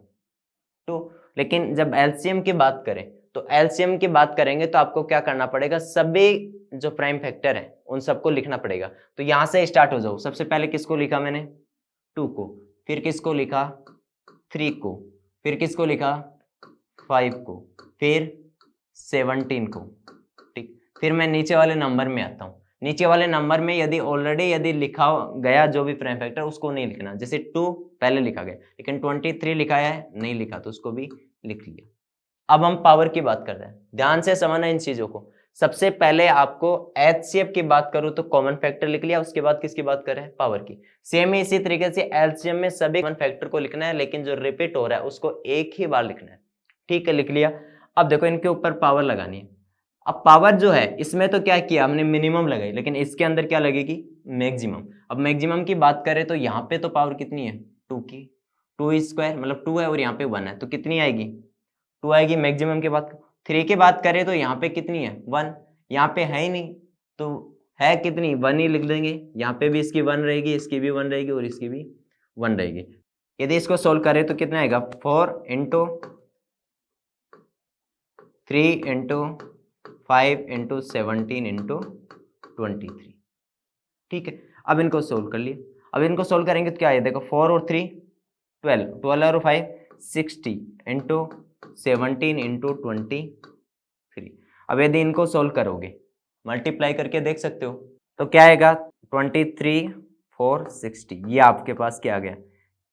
2। लेकिन जब LCM की बात करें तो LCM की बात करेंगे तो आपको क्या करना पड़ेगा, सभी जो प्राइम फैक्टर है उन सबको लिखना पड़ेगा। तो यहां से स्टार्ट हो जाओ, सबसे पहले किसको लिखा मैंने 2 को, फिर किसको लिखा 3 को, फिर किसको लिखा 5 को, फिर 17 को। ठीक, फिर मैं नीचे वाले नंबर में आता हूँ। नीचे वाले नंबर में यदि ऑलरेडी यदि लिखा गया जो भी प्राइम फैक्टर उसको नहीं लिखना, जैसे 2 पहले लिखा गया लेकिन 23 लिखा है नहीं लिखा तो उसको भी लिख लिया। अब हम पावर की बात करते हैं, ध्यान से समझना इन चीजों को। सबसे पहले आपको HCF की बात करूं तो कॉमन फैक्टर लिख लिया, उसके बाद किसकी बात करें पावर की। सेम ही इसी तरीके से LCM में सभी कॉमन फैक्टर को लिखना है, लेकिन जो रिपीट हो रहा है उसको एक ही बार लिखना है। ठीक है, लिख लिया। अब देखो इनके ऊपर पावर लगानी है। अब पावर जो है इसमें तो क्या किया हमने, मिनिमम लगाई, लेकिन इसके अंदर क्या लगेगी मैक्सिमम। अब मैक्सिमम की बात करें तो यहाँ पे तो पावर कितनी है 2 की, 2 स्क्वायर मतलब 2 है और यहाँ पे 1 है तो कितनी आएगी 2 आएगी। मैक्सिमम की बात 3 की बात करें तो यहाँ पे कितनी है 1, यहाँ पे है ही नहीं तो है कितनी 1 ही लिख देंगे। यहाँ पे भी इसकी 1 रहेगी, इसकी भी 1 रहेगी और इसकी भी 1 रहेगी। यदि इसको सोल्व करें तो कितना आएगा 4 इंटू 3 इंटू 5 इंटू 17 इंटू 23। ठीक है, अब इनको सोल्व कर लिए। अब इनको सोल्व करेंगे तो क्या है, देखो 4 और 3 12, 12 और 5 60 इंटू 17 इंटू 23। अब यदि इनको सोल्व करोगे मल्टीप्लाई करके देख सकते हो तो क्या आएगा 23 4 60, ये आपके पास क्या आ गया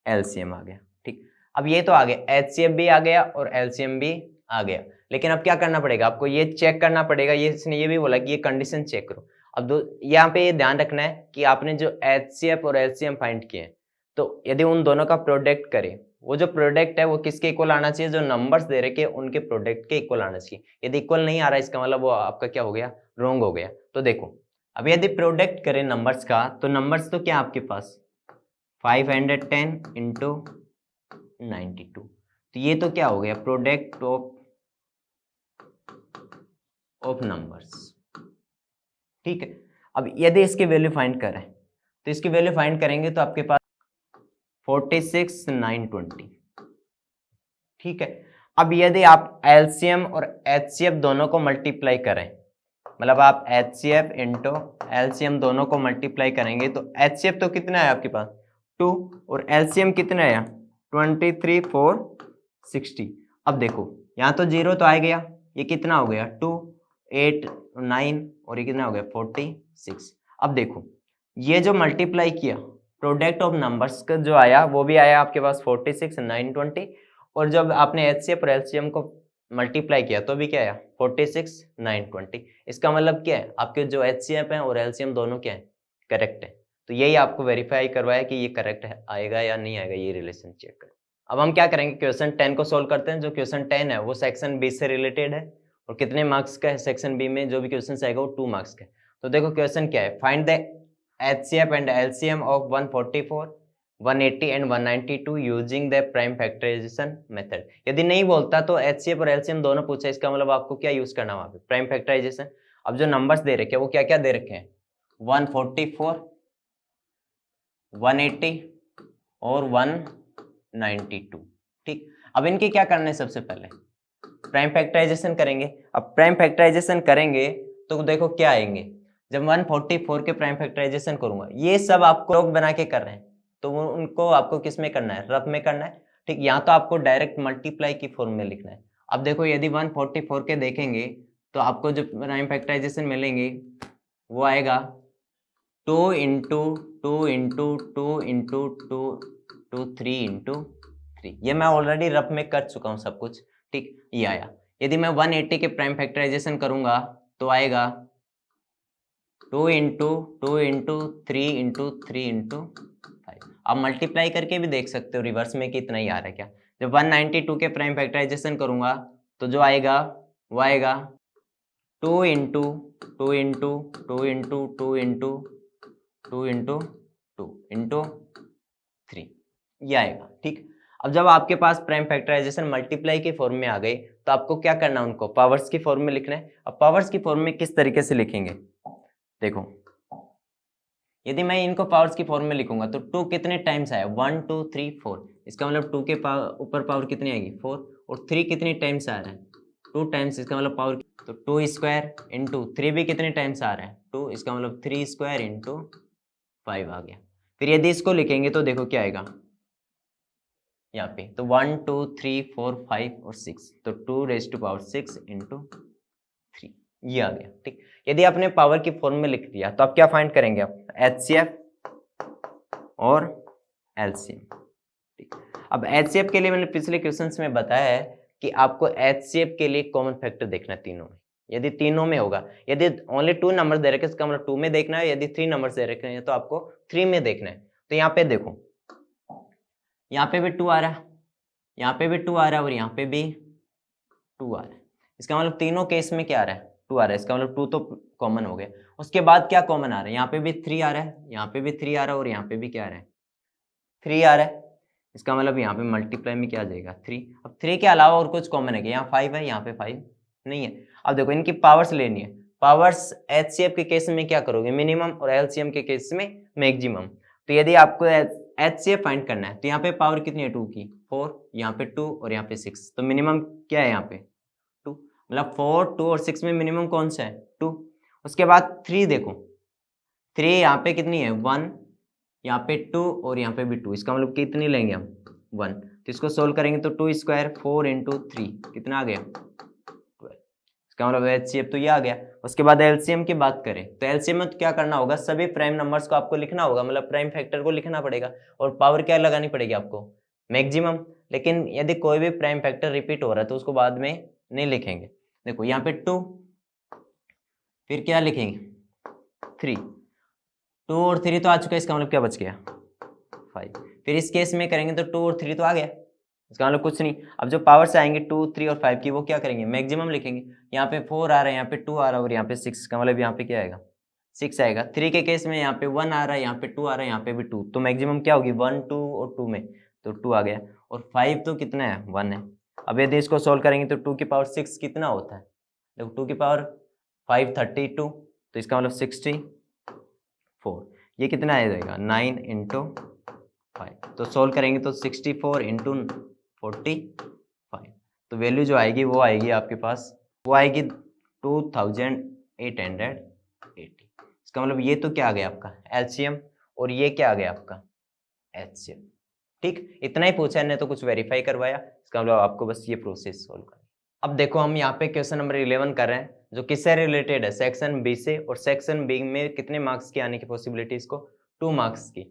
LCM आ गया। ठीक, अब ये तो आ गया HCF भी आ गया और LCM भी आ गया। लेकिन अब क्या करना पड़ेगा आपको, ये चेक करना पड़ेगा, ये इसने ये भी बोला कि ये कंडीशन चेक करो। अब यहाँ पे ये ध्यान रखना है कि आपने जो HCF और LCM फाइंड किए हैं तो यदि उन दोनों का प्रोडक्ट करें, वो जो प्रोडक्ट है वो किसके इक्वल आना चाहिए, जो नंबर्स दे रखे उनके प्रोडक्ट के इक्वल आना चाहिए। यदि इक्वल नहीं आ रहा इसका मतलब वो आपका क्या हो गया रॉन्ग हो गया। तो देखो अब यदि प्रोडक्ट करें नंबर्स का तो नंबर्स तो क्या आपके पास 510 इंटू 92, तो ये तो क्या हो गया प्रोडक्ट ऑफ नंबर्स। ठीक है, अब यदि इसकी वैल्यू फाइंड करें तो इसकी वैल्यू फाइंड करेंगे तो आपके पास 46 920। ठीक है, अब यदि आप LCM और HCF दोनों को मल्टीप्लाई करें, मतलब आप HCF इंटू LCM दोनों को मल्टीप्लाई करेंगे तो HCF तो कितना है आपके पास 2 और LCM कितना है 23 4 60। अब देखो यहाँ तो 0 तो आ गया, ये कितना हो गया 2 8 9 और ये कितना हो गया 46। अब देखो ये जो मल्टीप्लाई किया प्रोडक्ट ऑफ नंबर्स का जो आया वो भी आया आपके पास 46 920, और जब आपने HCF और LCM को मल्टीप्लाई किया तो भी क्या आया 46 920। इसका मतलब क्या है आपके जो HCF है और LCM दोनों क्या है करेक्ट है। तो यही आपको वेरीफाई करवाया कि ये करेक्ट है, आएगा या नहीं आएगा, ये रिलेशन चेक करो। अब हम क्या करेंगे, क्वेश्चन 10 को सोल्व करते हैं। जो क्वेश्चन 10 है वो सेक्शन बी से रिलेटेड है और कितने मार्क्स का है, सेक्शन बी में जो भी क्वेश्चन आएगा वो 2 मार्क्स का है। तो देखो क्वेश्चन क्या है, find the HCF and LCM of 144, 180 and 192 using the prime factorisation method. यदि नहीं बोलता तो HCF और LCM दोनों पूछा, इसका मतलब आपको क्या यूज करना वहां पे, प्राइम फैक्टराइजेशन। अब जो नंबर्स दे रखे हैं वो क्या क्या दे रखे हैं, 144, 180 और 192। ठीक, अब इनके क्या करना है, सबसे पहले प्राइम फैक्टराइजेशन करेंगे। अब प्राइम फैक्टराइजेशन करेंगे तो देखो क्या आएंगे, जब 144 के प्राइम फैक्टराइजेशन करूंगा, ये सब आपको लोग बना के कर रहे हैं तो उनको आपको किस में करना है, रफ में करना है। ठीक, यहाँ तो आपको डायरेक्ट मल्टीप्लाई की फॉर्म में लिखना है। अब देखो यदि 144 के देखेंगे तो आपको जो प्राइम फैक्टराइजेशन मिलेंगे वो आएगा 2 into 2 into 2 into 2 to 3 into 3। ये मैं ऑलरेडी रफ में कर चुका हूँ सब कुछ। ठीक, ये आया। यदि मैं 180 के प्राइम फैक्टराइजेशन करूंगा तो आएगा 2 इंटू 2 इंटू 3 इंटू 3 इंटू 5। आप मल्टीप्लाई करके भी देख सकते हो रिवर्स में कि इतना ही आ रहा है क्या। जब 192 के प्राइम फैक्टराइजेशन करूंगा तो जो आएगा वो आएगा 2 into 2 into 2 into 2 into 2 into 2 into 3, ये आएगा। ठीक, अब जब आपके पास प्राइम फैक्टराइजेशन मल्टीप्लाई के फॉर्म में आ गए तो आपको क्या करना है, उनको पावर्स की फॉर्म में लिखना है। अब पावर्स की फॉर्म में किस तरीके से लिखेंगे, देखो यदि मैं इनको पावर्स की फॉर्म में लिखूंगा तो 2 कितने टाइम्स आया, 1 2 3 4, इसका मतलब 2 के ऊपर पावर कितनी आएगी 4, और 3 कितने टाइम्स आ रहा है 2 टाइम्स, इसका मतलब पावर तो 2 स्क्वायर इंटू 3 भी कितने टाइम्स आ रहा है 2, इसका मतलब 3 स्क्वायर इंटू 5 आ गया। फिर यदि इसको लिखेंगे तो देखो क्या आएगा यहाँ पे, तो 1 2 3 4 5 और 6, तो 2 रेज़ टू पावर 6 इंटू 3, ये आ गया। ठीक, यदि आपने पावर की फॉर्म में लिख दिया तो आप क्या फाइंड करेंगे, आप HCF और LCM। ठीक, अब HCF के लिए मैंने पिछले क्वेश्चंस में बताया है कि आपको HCF के लिए कॉमन फैक्टर देखना है तीनों में। यदि तीनों में होगा, यदि ओनली 2 नंबर दे रखे इसका मतलब 2 में देखना है, यदि 3 नंबर दे रखे हैं तो आपको 3 में देखना है। तो यहाँ पे देखो, यहाँ पे भी 2 आ रहा है, यहाँ पे भी 2 आ रहा है और यहाँ पे भी 2 आ रहा है। इसका मतलब तीनों केस में क्या आ रहा है 2 आ रहा है, इसका मतलब 2 तो कॉमन हो गया। उसके बाद क्या कॉमन आ रहा है, यहाँ पे भी 3 आ रहा है, यहाँ पे भी 3 आ रहा है और यहाँ पे भी क्या आ रहा है 3 आ रहा है। इसका मतलब यहाँ पे मल्टीप्लाई में क्या आ जाएगा 3। अब 3 के अलावा और कुछ कॉमन है क्या, यहाँ 5 है, यहाँ पे 5 नहीं है। अब देखो इनकी पावर्स लेनी है, पावर्स HCF के केस में क्या करोगे मिनिमम और LCM के केस में मैक्सिमम। तो यदि आपको HCF फाइंड करना है तो यहाँ पे पावर कितनी है 2 की 4, यहाँ पे 2 और यहाँ पे 6, तो मिनिमम क्या है यहाँ पे 2, मतलब 4 2 और 6 में मिनिमम कौन सा है 2। उसके बाद 3 देखो, 3 यहाँ पे कितनी है 1, यहाँ पे 2 और यहाँ पे भी 2, इसका मतलब कितनी लेंगे हम 1। तो इसको सोल्व करेंगे तो 2 स्क्वायर 4 इंटू 3 कितना आ गया 12, इसका मतलब HCF तो ये आ गया। उसके बाद LCM की बात करें तो LCM में तो क्या करना होगा, सभी प्राइम नंबर्स को आपको लिखना होगा, मतलब प्राइम फैक्टर को लिखना पड़ेगा और पावर क्या लगानी पड़ेगी आपको मैक्सिमम। लेकिन यदि कोई भी प्राइम फैक्टर रिपीट हो रहा है तो उसको बाद में नहीं लिखेंगे। देखो यहाँ पे 2, फिर क्या लिखेंगे 3, 2 और 3 तो आ चुका है, इसका मतलब क्या बच गया 5। फिर इस केस में करेंगे तो 2 और 3 तो आ गया, इसका मतलब कुछ नहीं। अब जो पावर से आएंगे 2 3 और 5 की वो क्या करेंगे मैक्सिमम लिखेंगे। यहाँ पे 4 आ रहा है, यहाँ पे 2 आ रहा है और यहाँ पे 6 का मतलब यहाँ पे क्या आएगा 6 आएगा। 3 के केस में यहाँ पे 1 आ रहा है, यहाँ पे 2 आ रहा है, यहाँ पे भी 2, तो मैक्सिमम क्या होगी 1 2 और 2 में, तो 2 आ गया। और 5 तो कितना है 1 है। अब यदि इसको सोल्व करेंगे तो 2 की पावर 6 कितना होता है, देखो 2 की पावर 5 32, तो इसका मतलब 64, ये कितना आ जाएगा 9 इंटू 5, तो सोल्व करेंगे तो 64 इंटू 45, तो वैल्यू जो आएगी वो आएगी आपके पास, वो आएगी 2880। इसका मतलब ये तो क्या आ गया आपका LCM और ये क्या आ गया आपका HCF। ठीक, इतना ही पूछा है, नहीं तो कुछ वेरीफाई करवाया, इसका मतलब आपको बस ये प्रोसेस सोल्व करना। अब देखो हम यहाँ पे क्वेश्चन नंबर 11 कर रहे हैं जो किससे रिलेटेड है, सेक्शन बी से, और सेक्शन बी में कितने मार्क्स की आने की पॉसिबिलिटी इसको 2 मार्क्स की।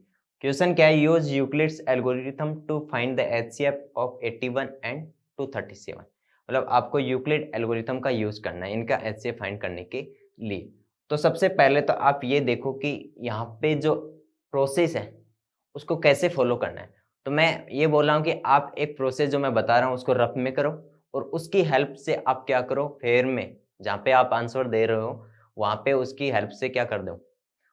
क्वेश्चन क्या है, use Euclid's algorithm to find the HCF of 81 and 237, मतलब आपको यूक्लिड एल्गोरिथम का यूज करना है इनका HCF फाइंड करने के लिए। तो सबसे पहले तो आप ये देखो कि यहाँ पे जो प्रोसेस है उसको कैसे फॉलो करना है। तो मैं ये बोल रहा हूँ कि आप एक प्रोसेस जो मैं बता रहा हूँ उसको रफ में करो और उसकी हेल्प से आप क्या करो, फेयर में जहाँ पे आप आंसर दे रहे हो वहाँ पे उसकी हेल्प से क्या कर दो,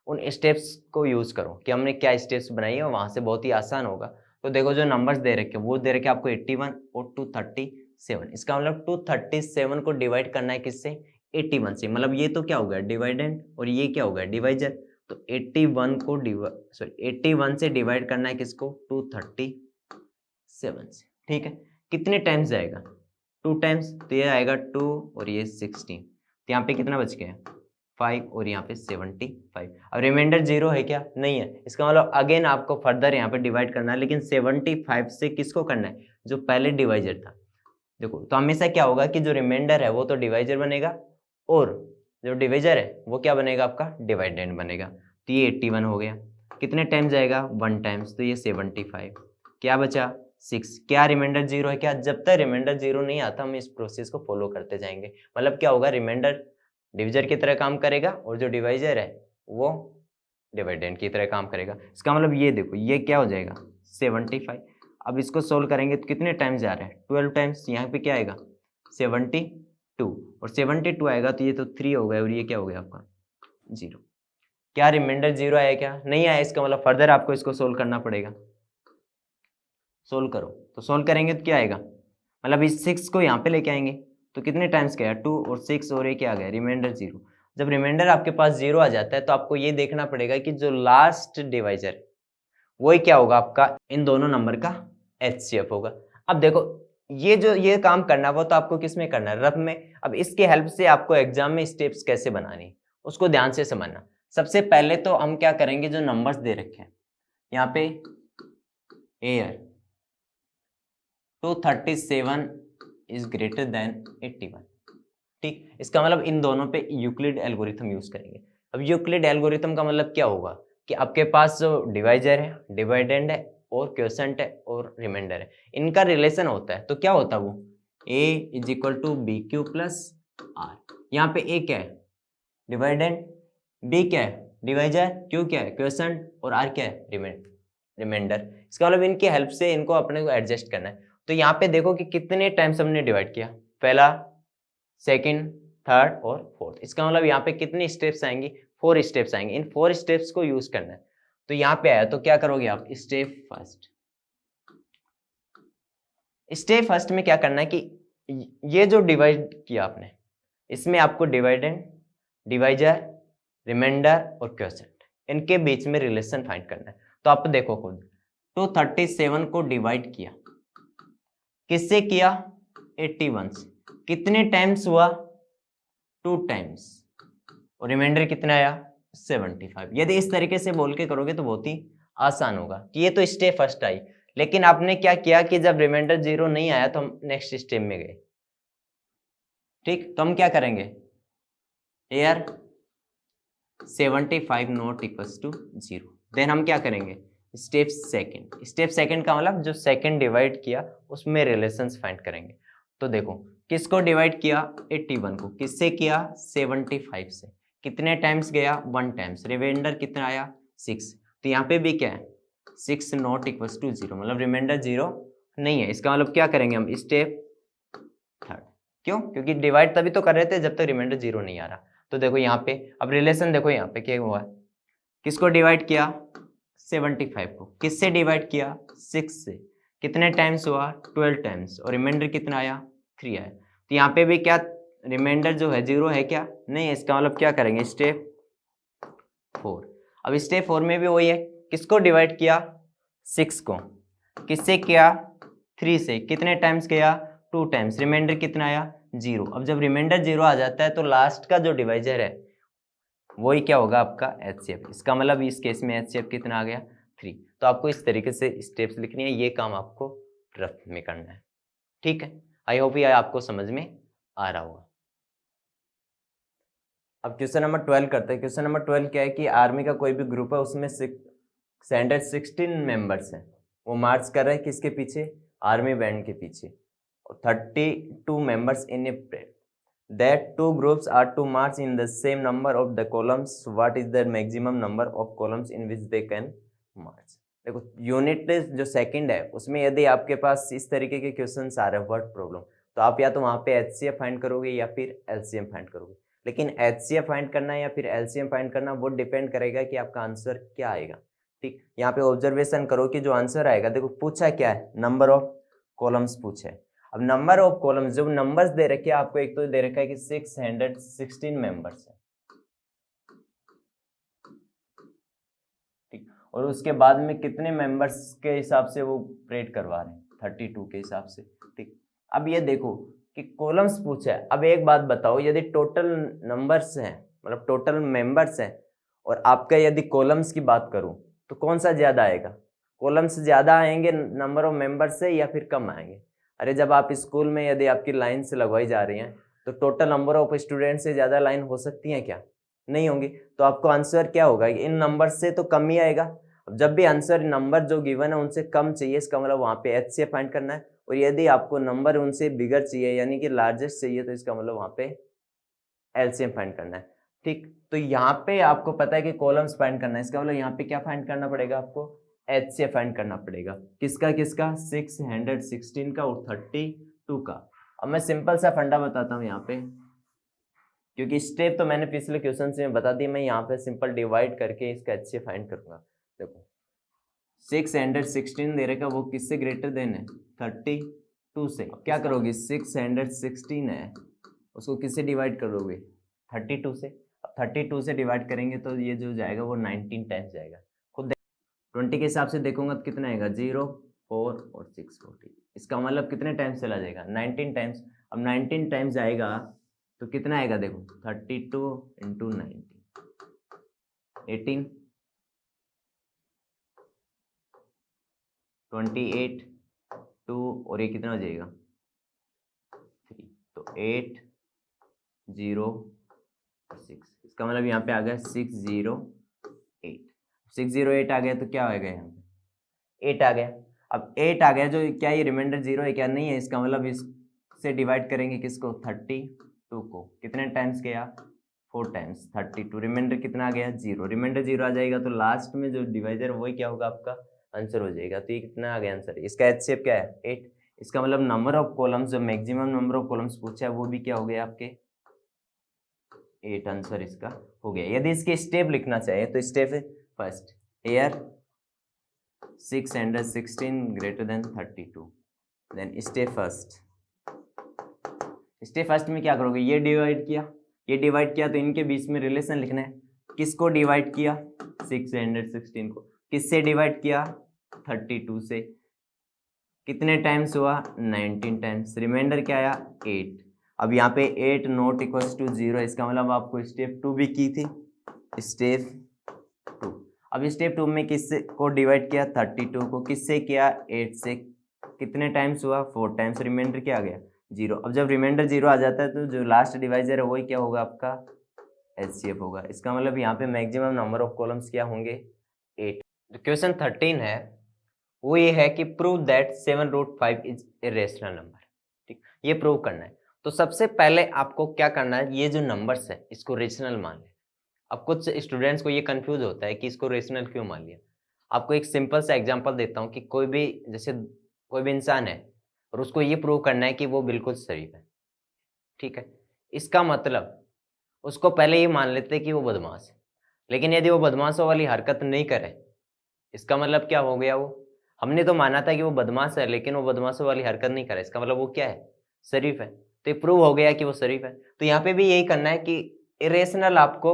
उन स्टेप्स को यूज करो कि हमने क्या स्टेप्स बनाई है, वहां से बहुत ही आसान होगा। तो देखो जो नंबर्स दे रखे वो दे रखे आपको 81 और 237। इसका मतलब 237 को डिवाइड करना है किससे, 81 से। मतलब ये तो क्या हो गया डिवाइडेंड और ये क्या हो गया डिवाइजर। तो 81 को 81 से डिवाइड करना है किसको, 237 से। ठीक है, कितने टाइम्स जाएगा, 2 टाइम्स, तो ये आएगा 2 और ये 16। तो यहाँ पे कितना बच गया, 5 और यहाँ पे 75। अब रिमाइंडर 0 है क्या, नहीं है। इसका मतलब अगेन आपको फर्दर यहाँ पे डिवाइड करना है, लेकिन 75 से किसको करना है, जो पहले डिवाइजर था। देखो तो हमेशा क्या होगा कि जो रिमाइंडर है वो तो डिवाइजर बनेगा और जो डिवाइजर है वो क्या बनेगा, आपका डिवाइडेंड बनेगा। तो ये 81 हो गया, कितने टाइम्स जाएगा, 1 टाइम्स, तो ये 75। क्या बचा 6। क्या रिमाइंडर 0 है क्या, जब तक रिमाइंडर 0 नहीं आता हम इस प्रोसेस को फॉलो करते जाएंगे। मतलब क्या होगा, रिमाइंडर डिविजर की तरह काम करेगा और जो डिवाइजर है वो डिवाइडेंड की तरह काम करेगा। इसका मतलब ये देखो ये क्या हो जाएगा 75। अब इसको सोल्व करेंगे तो कितने टाइम्स जा रहे हैं, 12 टाइम्स। यहाँ पे क्या आएगा 72 और 72 आएगा तो ये तो 3 हो गया और ये क्या हो गया आपका 0। क्या रिमाइंडर 0 आया क्या, नहीं आया। इसका मतलब फर्दर आपको इसको सोल्व करना पड़ेगा। सोल्व करो, तो सोल्व करेंगे तो क्या आएगा, मतलब इस 6 को यहाँ पे लेके आएंगे तो कितने टाइम्स गया 2 और 6 और ये क्या आ गया रिमाइंडर 0। जब रिमाइंडर आपके पास 0 आ जाता है तो आपको ये देखना पड़ेगा कि जो लास्ट डिवाइजर वही क्या होगा आपका, इन दोनों नंबर का HCF होगा। अब देखो ये जो ये काम करना है वो तो आपको किस में करना है, रफ में। अब इसके हेल्प से आपको एग्जाम में स्टेप्स कैसे बनानी उसको ध्यान से समझना। सबसे पहले तो हम क्या करेंगे, जो नंबर्स दे रखे हैं यहाँ पे एयर 237 इज ग्रेटर देन 81। ठीक, इसका मतलब इन दोनों पे यूक्लिड एल्गोरिथम यूज करेंगे। अब यूक्लिड एल्गोरिथम का मतलब क्या होगा कि आपके पास जो डिवाइजर है, डिवाइडेंड है और क्वोशंट है और रिमाइंडर है, इनका रिलेशन होता है। तो क्या होता है वो a is equal to b q plus r. यहाँ पे a क्या है डिवाइडेंड, b क्या है डिवाइजर, q क्या है क्वोशंट और r क्या है रिमाइंडर। इसका मतलब इनकी हेल्प से इनको अपने को एडजस्ट करना है। तो यहाँ पे देखो कि कितने टाइम्स हमने डिवाइड किया, पहला, सेकंड, थर्ड और फोर्थ। इसका मतलब यहाँ पे कितने स्टेप्स आएंगे, 4 स्टेप्स आएंगे। इन 4 स्टेप्स को यूज करना है। तो यहाँ पे आया तो क्या करोगे आप, स्टेप फर्स्ट। स्टेप फर्स्ट में क्या करना है कि ये जो डिवाइड किया आपने इसमें आपको डिवाइडेंड, डिवाइजर, रिमाइंडर और क्वोशंट इनके बीच में रिलेशन फाइंड करना है। तो आप देखो खुद 237 को डिवाइड किया किससे किया, 81 से। कितने टाइम्स हुआ, 2 टाइम्स और रिमाइंडर कितना आया 75। यदि इस तरीके से बोल के करोगे तो बहुत ही आसान होगा कि ये तो स्टेप फर्स्ट आई। लेकिन आपने क्या किया कि जब रिमाइंडर 0 नहीं आया तो हम नेक्स्ट स्टेप में गए। ठीक, तो हम क्या करेंगे, here 75 not equals to 0। Then हम क्या करेंगे, स्टेप सेकंड। स्टेप सेकंड का मतलब जो सेकंड डिवाइड किया उसमें रिलेशंस फाइंड करेंगे। तो देखो किसको डिवाइड किया, 81 को, किससे किया 75 से। कितने टाइम्स गया 1 टाइम्स, रिमाइंडर कितना आया 6। तो यहाँ पे भी क्या है 6 नॉट इक्वल्स टू 0, मतलब रिमाइंडर 0 नहीं है। इसका मतलब क्या करेंगे हम, स्टेप थर्ड। क्यों, क्योंकि डिवाइड तभी तो कर रहे थे जब तक रिमाइंडर 0 नहीं आ रहा। तो देखो यहाँ पे अब रिलेशन देखो यहाँ पे क्या हुआ, किसको डिवाइड किया 75 को, किससे डिवाइड किया 6 से। कितने टाइम्स हुआ 12 टाइम्स और रिमाइंडर कितना आया 3 आया। तो यहाँ पे भी क्या रिमाइंडर जो है 0 है क्या, नहीं है। इसका मतलब क्या करेंगे स्टेप 4। अब स्टेप 4 में भी वही है, किसको डिवाइड किया 6 को, किससे किया 3 से। कितने टाइम्स किया 2 टाइम्स, रिमाइंडर कितना आया 0। अब जब रिमाइंडर 0 आ जाता है तो लास्ट का जो डिवाइजर है वही क्या होगा आपका HCF। इसका मतलब इस केस में HCF कितना आ गया 3। तो आपको इस तरीके से स्टेप्स लिखनी है, ये काम आपको रफ में करना है। ठीक है, आई होप ये आपको समझ में आ रहा होगा। अब क्वेश्चन नंबर 12 करते हैं। क्वेश्चन नंबर 12 क्या है कि आर्मी का कोई भी ग्रुप है उसमें 16 मेंबर्स हैं, वो मार्च कर रहे हैं किसके पीछे, आर्मी बैंड के पीछे। 32 members in A parade, that two groups are to march in the same number of the columns, what is the maximum number of columns in which they can march। देखो unit जो second है उसमें यदि आपके पास इस तरीके के questions आ रहे हैं वर्ड प्रॉब्लम, तो आप या तो वहाँ पे HCF फाइंड करोगे या फिर LCM फाइंड करोगे। लेकिन HCF फाइंड करना या फिर LCM फाइंड करना वो डिपेंड करेगा कि आपका आंसर क्या आएगा। ठीक, यहाँ पे ऑब्जर्वेशन करो कि जो आंसर आएगा, देखो पूछा क्या है, नंबर ऑफ कॉलम्स पूछे। अब नंबर ऑफ कॉलम्स, जो नंबर्स दे रखे हैं आपको, एक तो दे रखा है कि 616 मेंबर्स है, ठीक, और उसके बाद में कितने मेंबर्स के हिसाब से वो प्रेड करवा रहे हैं, 32 के हिसाब से। ठीक, अब ये देखो कि कॉलम्स पूछा है। अब एक बात बताओ, यदि टोटल नंबर्स हैं, मतलब टोटल मेंबर्स हैं, और आपका यदि कॉलम्स की बात करूं तो कौन सा ज्यादा आएगा? कॉलम्स ज्यादा आएंगे नंबर ऑफ मेंबर्स से या फिर कम आएंगे? अरे जब आप स्कूल में यदि आपकी लाइन से लगवाई जा रही हैं तो टोटल नंबर ऑफ स्टूडेंट से ज्यादा लाइन हो सकती है क्या? नहीं होंगी। तो आपको आंसर क्या होगा? इन नंबर से तो कम ही आएगा। जब भी आंसर नंबर जो गिवन है उनसे कम चाहिए, इसका मतलब वहाँ पे HCF फाइंड करना है। और यदि आपको नंबर उनसे बिगर चाहिए यानी कि लार्जेस्ट चाहिए, तो इसका मतलब वहाँ पे LCM फाइंड करना है। ठीक, तो यहाँ पे आपको पता है कि कॉलम्स फाइंड करना है, इसका मतलब यहाँ पे क्या फाइंड करना पड़ेगा आपको? HCF फाइंड करना पड़ेगा। किसका किसका? 616 का और 32 का। अब मैं सिंपल सा फंडा बताता हूँ यहाँ पे, क्योंकि स्टेप तो मैंने पिछले क्वेश्चन में बता दी। मैं यहाँ पे सिंपल डिवाइड करके इसका HCF फाइंड करूंगा। देखो 616 दे रखा, वो किससे ग्रेटर देन है? 32 से। क्या करोगे? 616 है, उसको किससे डिवाइड करोगे? 32 से। अब 32 से डिवाइड करेंगे तो ये जो जाएगा वो 19 टाइम्स जाएगा। खुद 20 के हिसाब से देखूंगा तो कितना आएगा? 0, 4 और 6, 40। इसका मतलब कितने टाइम्स चला जाएगा? 19 टाइम्स। अब 19 टाइम्स आएगा तो कितना आएगा? देखो 32 इंटू 19, 18, 28, 2 और ये कितना हो जाएगा? 3। तो 8, 0 और 6। इसका मतलब यहाँ पे आ गया 608। 608 आ गया तो क्या आएगा? यहाँ पे 8 आ गया। अब 8 आ गया, जो क्या ये रिमाइंडर 0 है क्या? नहीं है। इसका मतलब इससे डिवाइड करेंगे किसको? 32 को। कितने टाइम्स गया? 4 टाइम्स। 32 रिमाइंडर कितना आ गया? 0। रिमाइंडर 0 आ जाएगा तो लास्ट में जो डिवाइजर वही क्या होगा? आपका आंसर हो जाएगा। तो ये कितना आ गया आंसर? इसका HCF क्या है? 8। इसका मतलब नंबर ऑफ कॉलम्स, जो मैक्सिमम नंबर ऑफ कॉलम्स पूछा है वो भी क्या हो गया आपके? 8। आंसर इसका हो गया। यदि इसके स्टेप लिखना चाहिए तो step first, here 616 greater than 32। Then step first, step first में क्या करोगे? ये डिवाइड किया, ये डिवाइड किया, तो इनके बीच में रिलेशन लिखना है। किसको डिवाइड किया? 616 को। किससे डिवाइड किया? 32 से। कितने टाइम्स हुआ? 19 टाइम्स। रिमाइंडर क्या आया? 8। अब यहाँ पे 8 नॉट इक्वल्स टू 0, इसका मतलब आपको स्टेप 2 भी की थी। स्टेप 2। अब स्टेप 2 में किससे को डिवाइड किया? 32 को। किससे किया? 8 से। कितने टाइम्स हुआ? 4 टाइम्स। रिमाइंडर क्या आ गया? 0। अब जब रिमाइंडर 0 आ जाता है तो जो लास्ट डिवाइजर है वही क्या होगा? आपका HCF होगा। इसका मतलब यहाँ पे मैक्सिमम नंबर ऑफ कॉलम्स क्या होंगे? 8। जो क्वेश्चन 13 है वो ये है कि prove that 7√5 is a rational number. ठीक, ये प्रूव करना है। तो सबसे पहले आपको क्या करना है? ये जो नंबर्स है इसको रेशनल मान लें। अब कुछ स्टूडेंट्स को ये कंफ्यूज होता है कि इसको रेशनल क्यों मान लिया। आपको एक सिंपल सा एग्जांपल देता हूँ कि कोई भी, जैसे कोई भी इंसान है और उसको ये प्रूव करना है कि वो बिल्कुल शरीफ है। ठीक है, इसका मतलब उसको पहले ये मान लेते हैं कि वो बदमाश है। लेकिन यदि वो बदमाशों वाली हरकत नहीं करे, इसका मतलब क्या हो गया? वो, हमने तो माना था कि वो बदमाश है लेकिन वो बदमाशों वाली हरकत नहीं करे, इसका मतलब वो क्या है? शरीफ है। तो ये प्रूव हो गया कि वो शरीफ है। तो यहाँ पे भी यही करना है कि इरेशनल आपको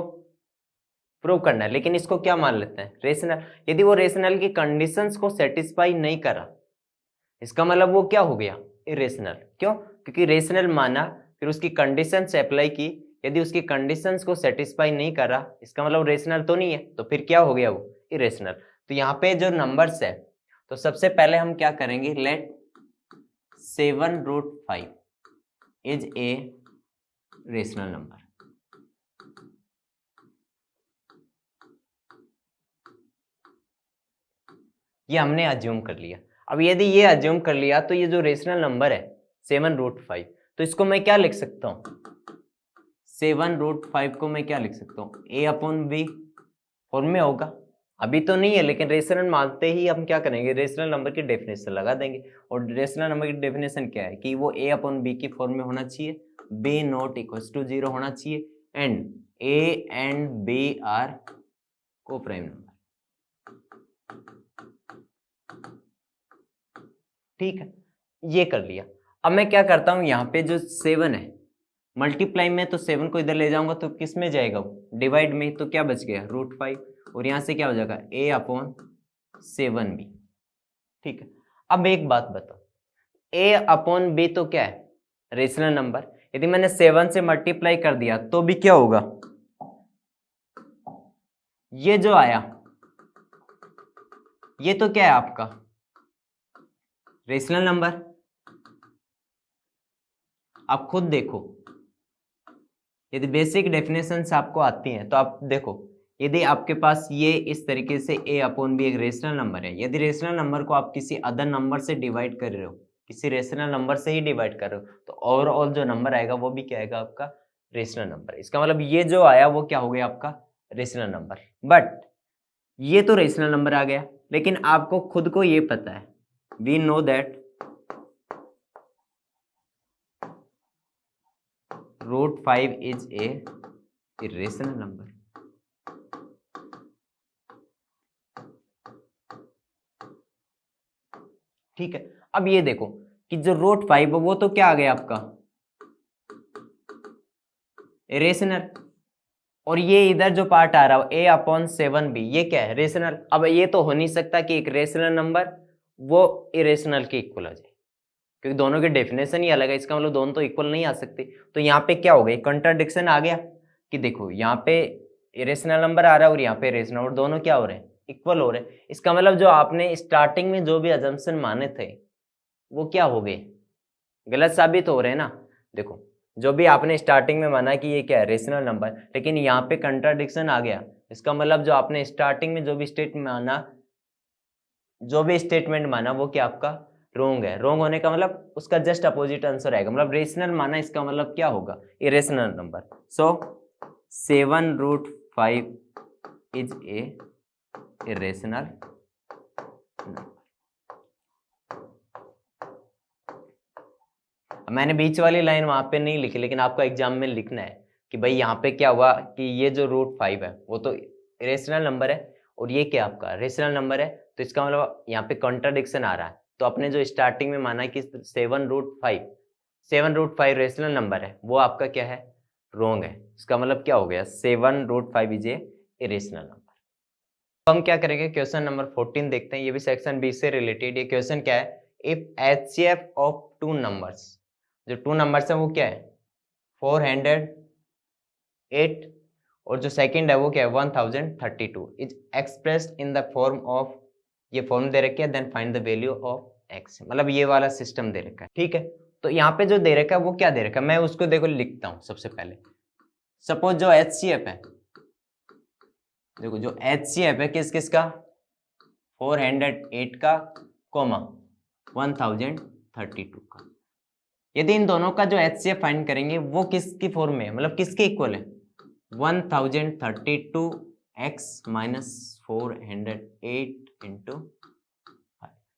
प्रूव करना है, लेकिन इसको क्या मान लेते हैं? रेशनल। यदि वो रेशनल की कंडीशंस को सेटिस्फाई नहीं करा, इसका मतलब वो क्या हो गया? इरेशनल। क्यों? क्योंकि रेशनल माना, फिर उसकी कंडीशंस अप्लाई की, यदि उसकी कंडीशंस को सेटिस्फाई नहीं करा, इसका मतलब रेशनल तो नहीं है, तो फिर क्या हो गया? वो इरेशनल। तो यहाँ पे जो नंबर्स है, तो सबसे पहले हम क्या करेंगे? Let 7√5 is a rational number. ये हमने अज्यूम कर लिया। अब यदि ये अज्यूम कर लिया तो ये जो रेशनल नंबर है 7√5, तो इसको मैं क्या लिख सकता हूँ? 7√5 को मैं क्या लिख सकता हूँ? A/B फॉर्म में होगा। अभी तो नहीं है, लेकिन रेशनल मानते ही हम क्या करेंगे, रेशनल नंबर की डेफिनेशन लगा देंगे। और रेशनल नंबर की डेफिनेशन क्या है कि वो a अपॉन बी की फॉर्म में होना चाहिए, b नॉट इक्वल्स टू 0 होना चाहिए, and a and b are coprime number. ठीक है, ये कर लिया। अब मैं क्या करता हूं, यहाँ पे जो 7 है मल्टीप्लाई में, तो 7 को इधर ले जाऊंगा तो किस में जाएगा, डिवाइड में, तो क्या बच गया √5, और यहाँ से क्या हो जाएगा a अपॉन 7b। ठीक है, अब एक बात बताओ, a अपॉन b तो क्या है, रेशनल नंबर। यदि मैंने 7 से मल्टीप्लाई कर दिया तो भी क्या होगा, ये जो आया ये तो क्या है आपका रेशनल नंबर। आप खुद देखो, यदि बेसिक डेफिनेशंस आपको आती हैं तो आप देखो, यदि आपके पास ये इस तरीके से a अपॉन बी एक रेशनल नंबर है, यदि रेशनल नंबर को आप किसी अदर नंबर से डिवाइड कर रहे हो, किसी रेशनल नंबर से ही डिवाइड कर रहे हो, तो ओवरऑल जो नंबर आएगा वो भी क्या आएगा आपका रेशनल नंबर। इसका मतलब ये जो आया वो क्या हो गया आपका रेशनल नंबर। बट ये तो रेशनल नंबर आ गया, लेकिन आपको खुद को ये पता है, we know that √5 is a irrational number. ठीक है, अब ये देखो कि जो √5 वो तो क्या आ गया आपका रेशनल, और ये इधर जो पार्ट आ रहा है a अपॉन 7b ये क्या है रेशनल। अब ये तो हो नहीं सकता कि एक रेशनल नंबर वो इरेशनल के इक्वल आ जाए, क्योंकि दोनों की डेफिनेशन ही अलग है, इसका मतलब दोनों तो इक्वल नहीं आ सकते। तो यहाँ पे क्या हो गया, कंट्राडिक्शन आ गया कि देखो यहाँ पे इरेशनल नंबर आ रहा है और यहाँ पे रेशनल, और दोनों क्या हो रहे हैं इक्वल हो रहे हैं। इसका मतलब जो आपने स्टार्टिंग में जो भी अजम्पशन माने थे वो क्या हो गए, गलत साबित हो रहे हैं ना। देखो जो भी आपने स्टार्टिंग में माना कि ये क्या है रेशनल नंबर, लेकिन यहाँ पे कंट्राडिक्शन आ गया। इसका मतलब जो आपने स्टार्टिंग में जो भी स्टेटमेंट माना वो क्या आपका रोंग है। रोंग होने का मतलब उसका जस्ट अपोजिट आंसर आएगा, मतलब रेशनल माना इसका मतलब क्या होगा irrational number. So 7√5 is A irrational number. मैंने बीच वाली लाइन वहां पे नहीं लिखी, लेकिन आपको एग्जाम में लिखना है कि भाई यहाँ पे क्या हुआ कि ये जो √5 है वो तो रेशनल नंबर है और ये क्या आपका रेशनल नंबर है, तो इसका मतलब यहाँ पे कॉन्ट्राडिक्शन आ रहा है। तो अपने जो स्टार्टिंग में माना कि 7√5 रेशनल नंबर है वो आपका क्या है रोंग है। इसका मतलब क्या हो गया 7√5 इज ए इरेशनल नंबर। तो हम क्या करेंगे, क्वेश्चन नंबर 14 देखते हैं, ये भी सेक्शन 20 से रिलेटेड। ये क्वेश्चन क्या है, इफ HCF ऑफ 2 नंबर्स, जो 2 नंबर्स है वो क्या है 408, और जो सेकंड है वो क्या है 1032, is expressed in the form of, ये फॉर्म दे रखी है, then find the value of x, मतलब ये वाला सिस्टम दे रखा है। ठीक है, तो यहाँ पे जो दे रखा है वो क्या दे रखा है, मैं उसको देखो लिखता हूँ सबसे पहले। सपोज जो HCF है, देखो जो HCF है किस किस का 408 का कोमा 1032 का। यदि इन दोनों का जो HCF फाइंड करेंगे वो किसकी फॉर्म में, मतलब किसके इक्वल है 1032x माइनस 408 इंटू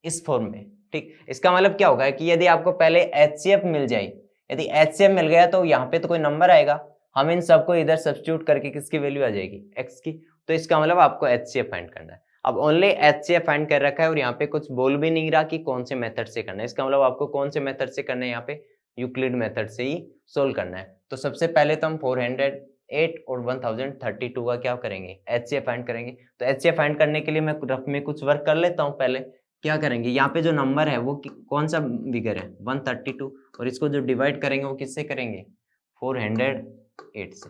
इस फॉर्म में। ठीक, इसका मतलब क्या होगा कि यदि आपको पहले HCF मिल जाए, यदि HCF मिल गया तो यहाँ पे तो कोई नंबर आएगा, हम इन सबको इधर सब्स्टिट्यूट करके किसकी वैल्यू आ जाएगी x की। तो इसका मतलब आपको HCF फाइंड करना है। अब ओनली HCF फाइंड कर रखा है और यहाँ पे कुछ बोल भी नहीं रहा कि कौन से मेथड से करना है। इसका मतलब आपको कौन से मेथड से करना है, यहाँ पे यूक्लिड मेथड से ही सोल्व करना है। तो सबसे पहले तो हम 408 और 1032 का क्या करेंगे HCF फाइंड करेंगे। तो HCF फाइंड करने के लिए मैं रफ में कुछ वर्क कर लेता हूँ। पहले क्या करेंगे, यहाँ पे जो नंबर है वो कौन सा फिगर है 132, और इसको जो डिवाइड करेंगे वो किससे करेंगे 408 से।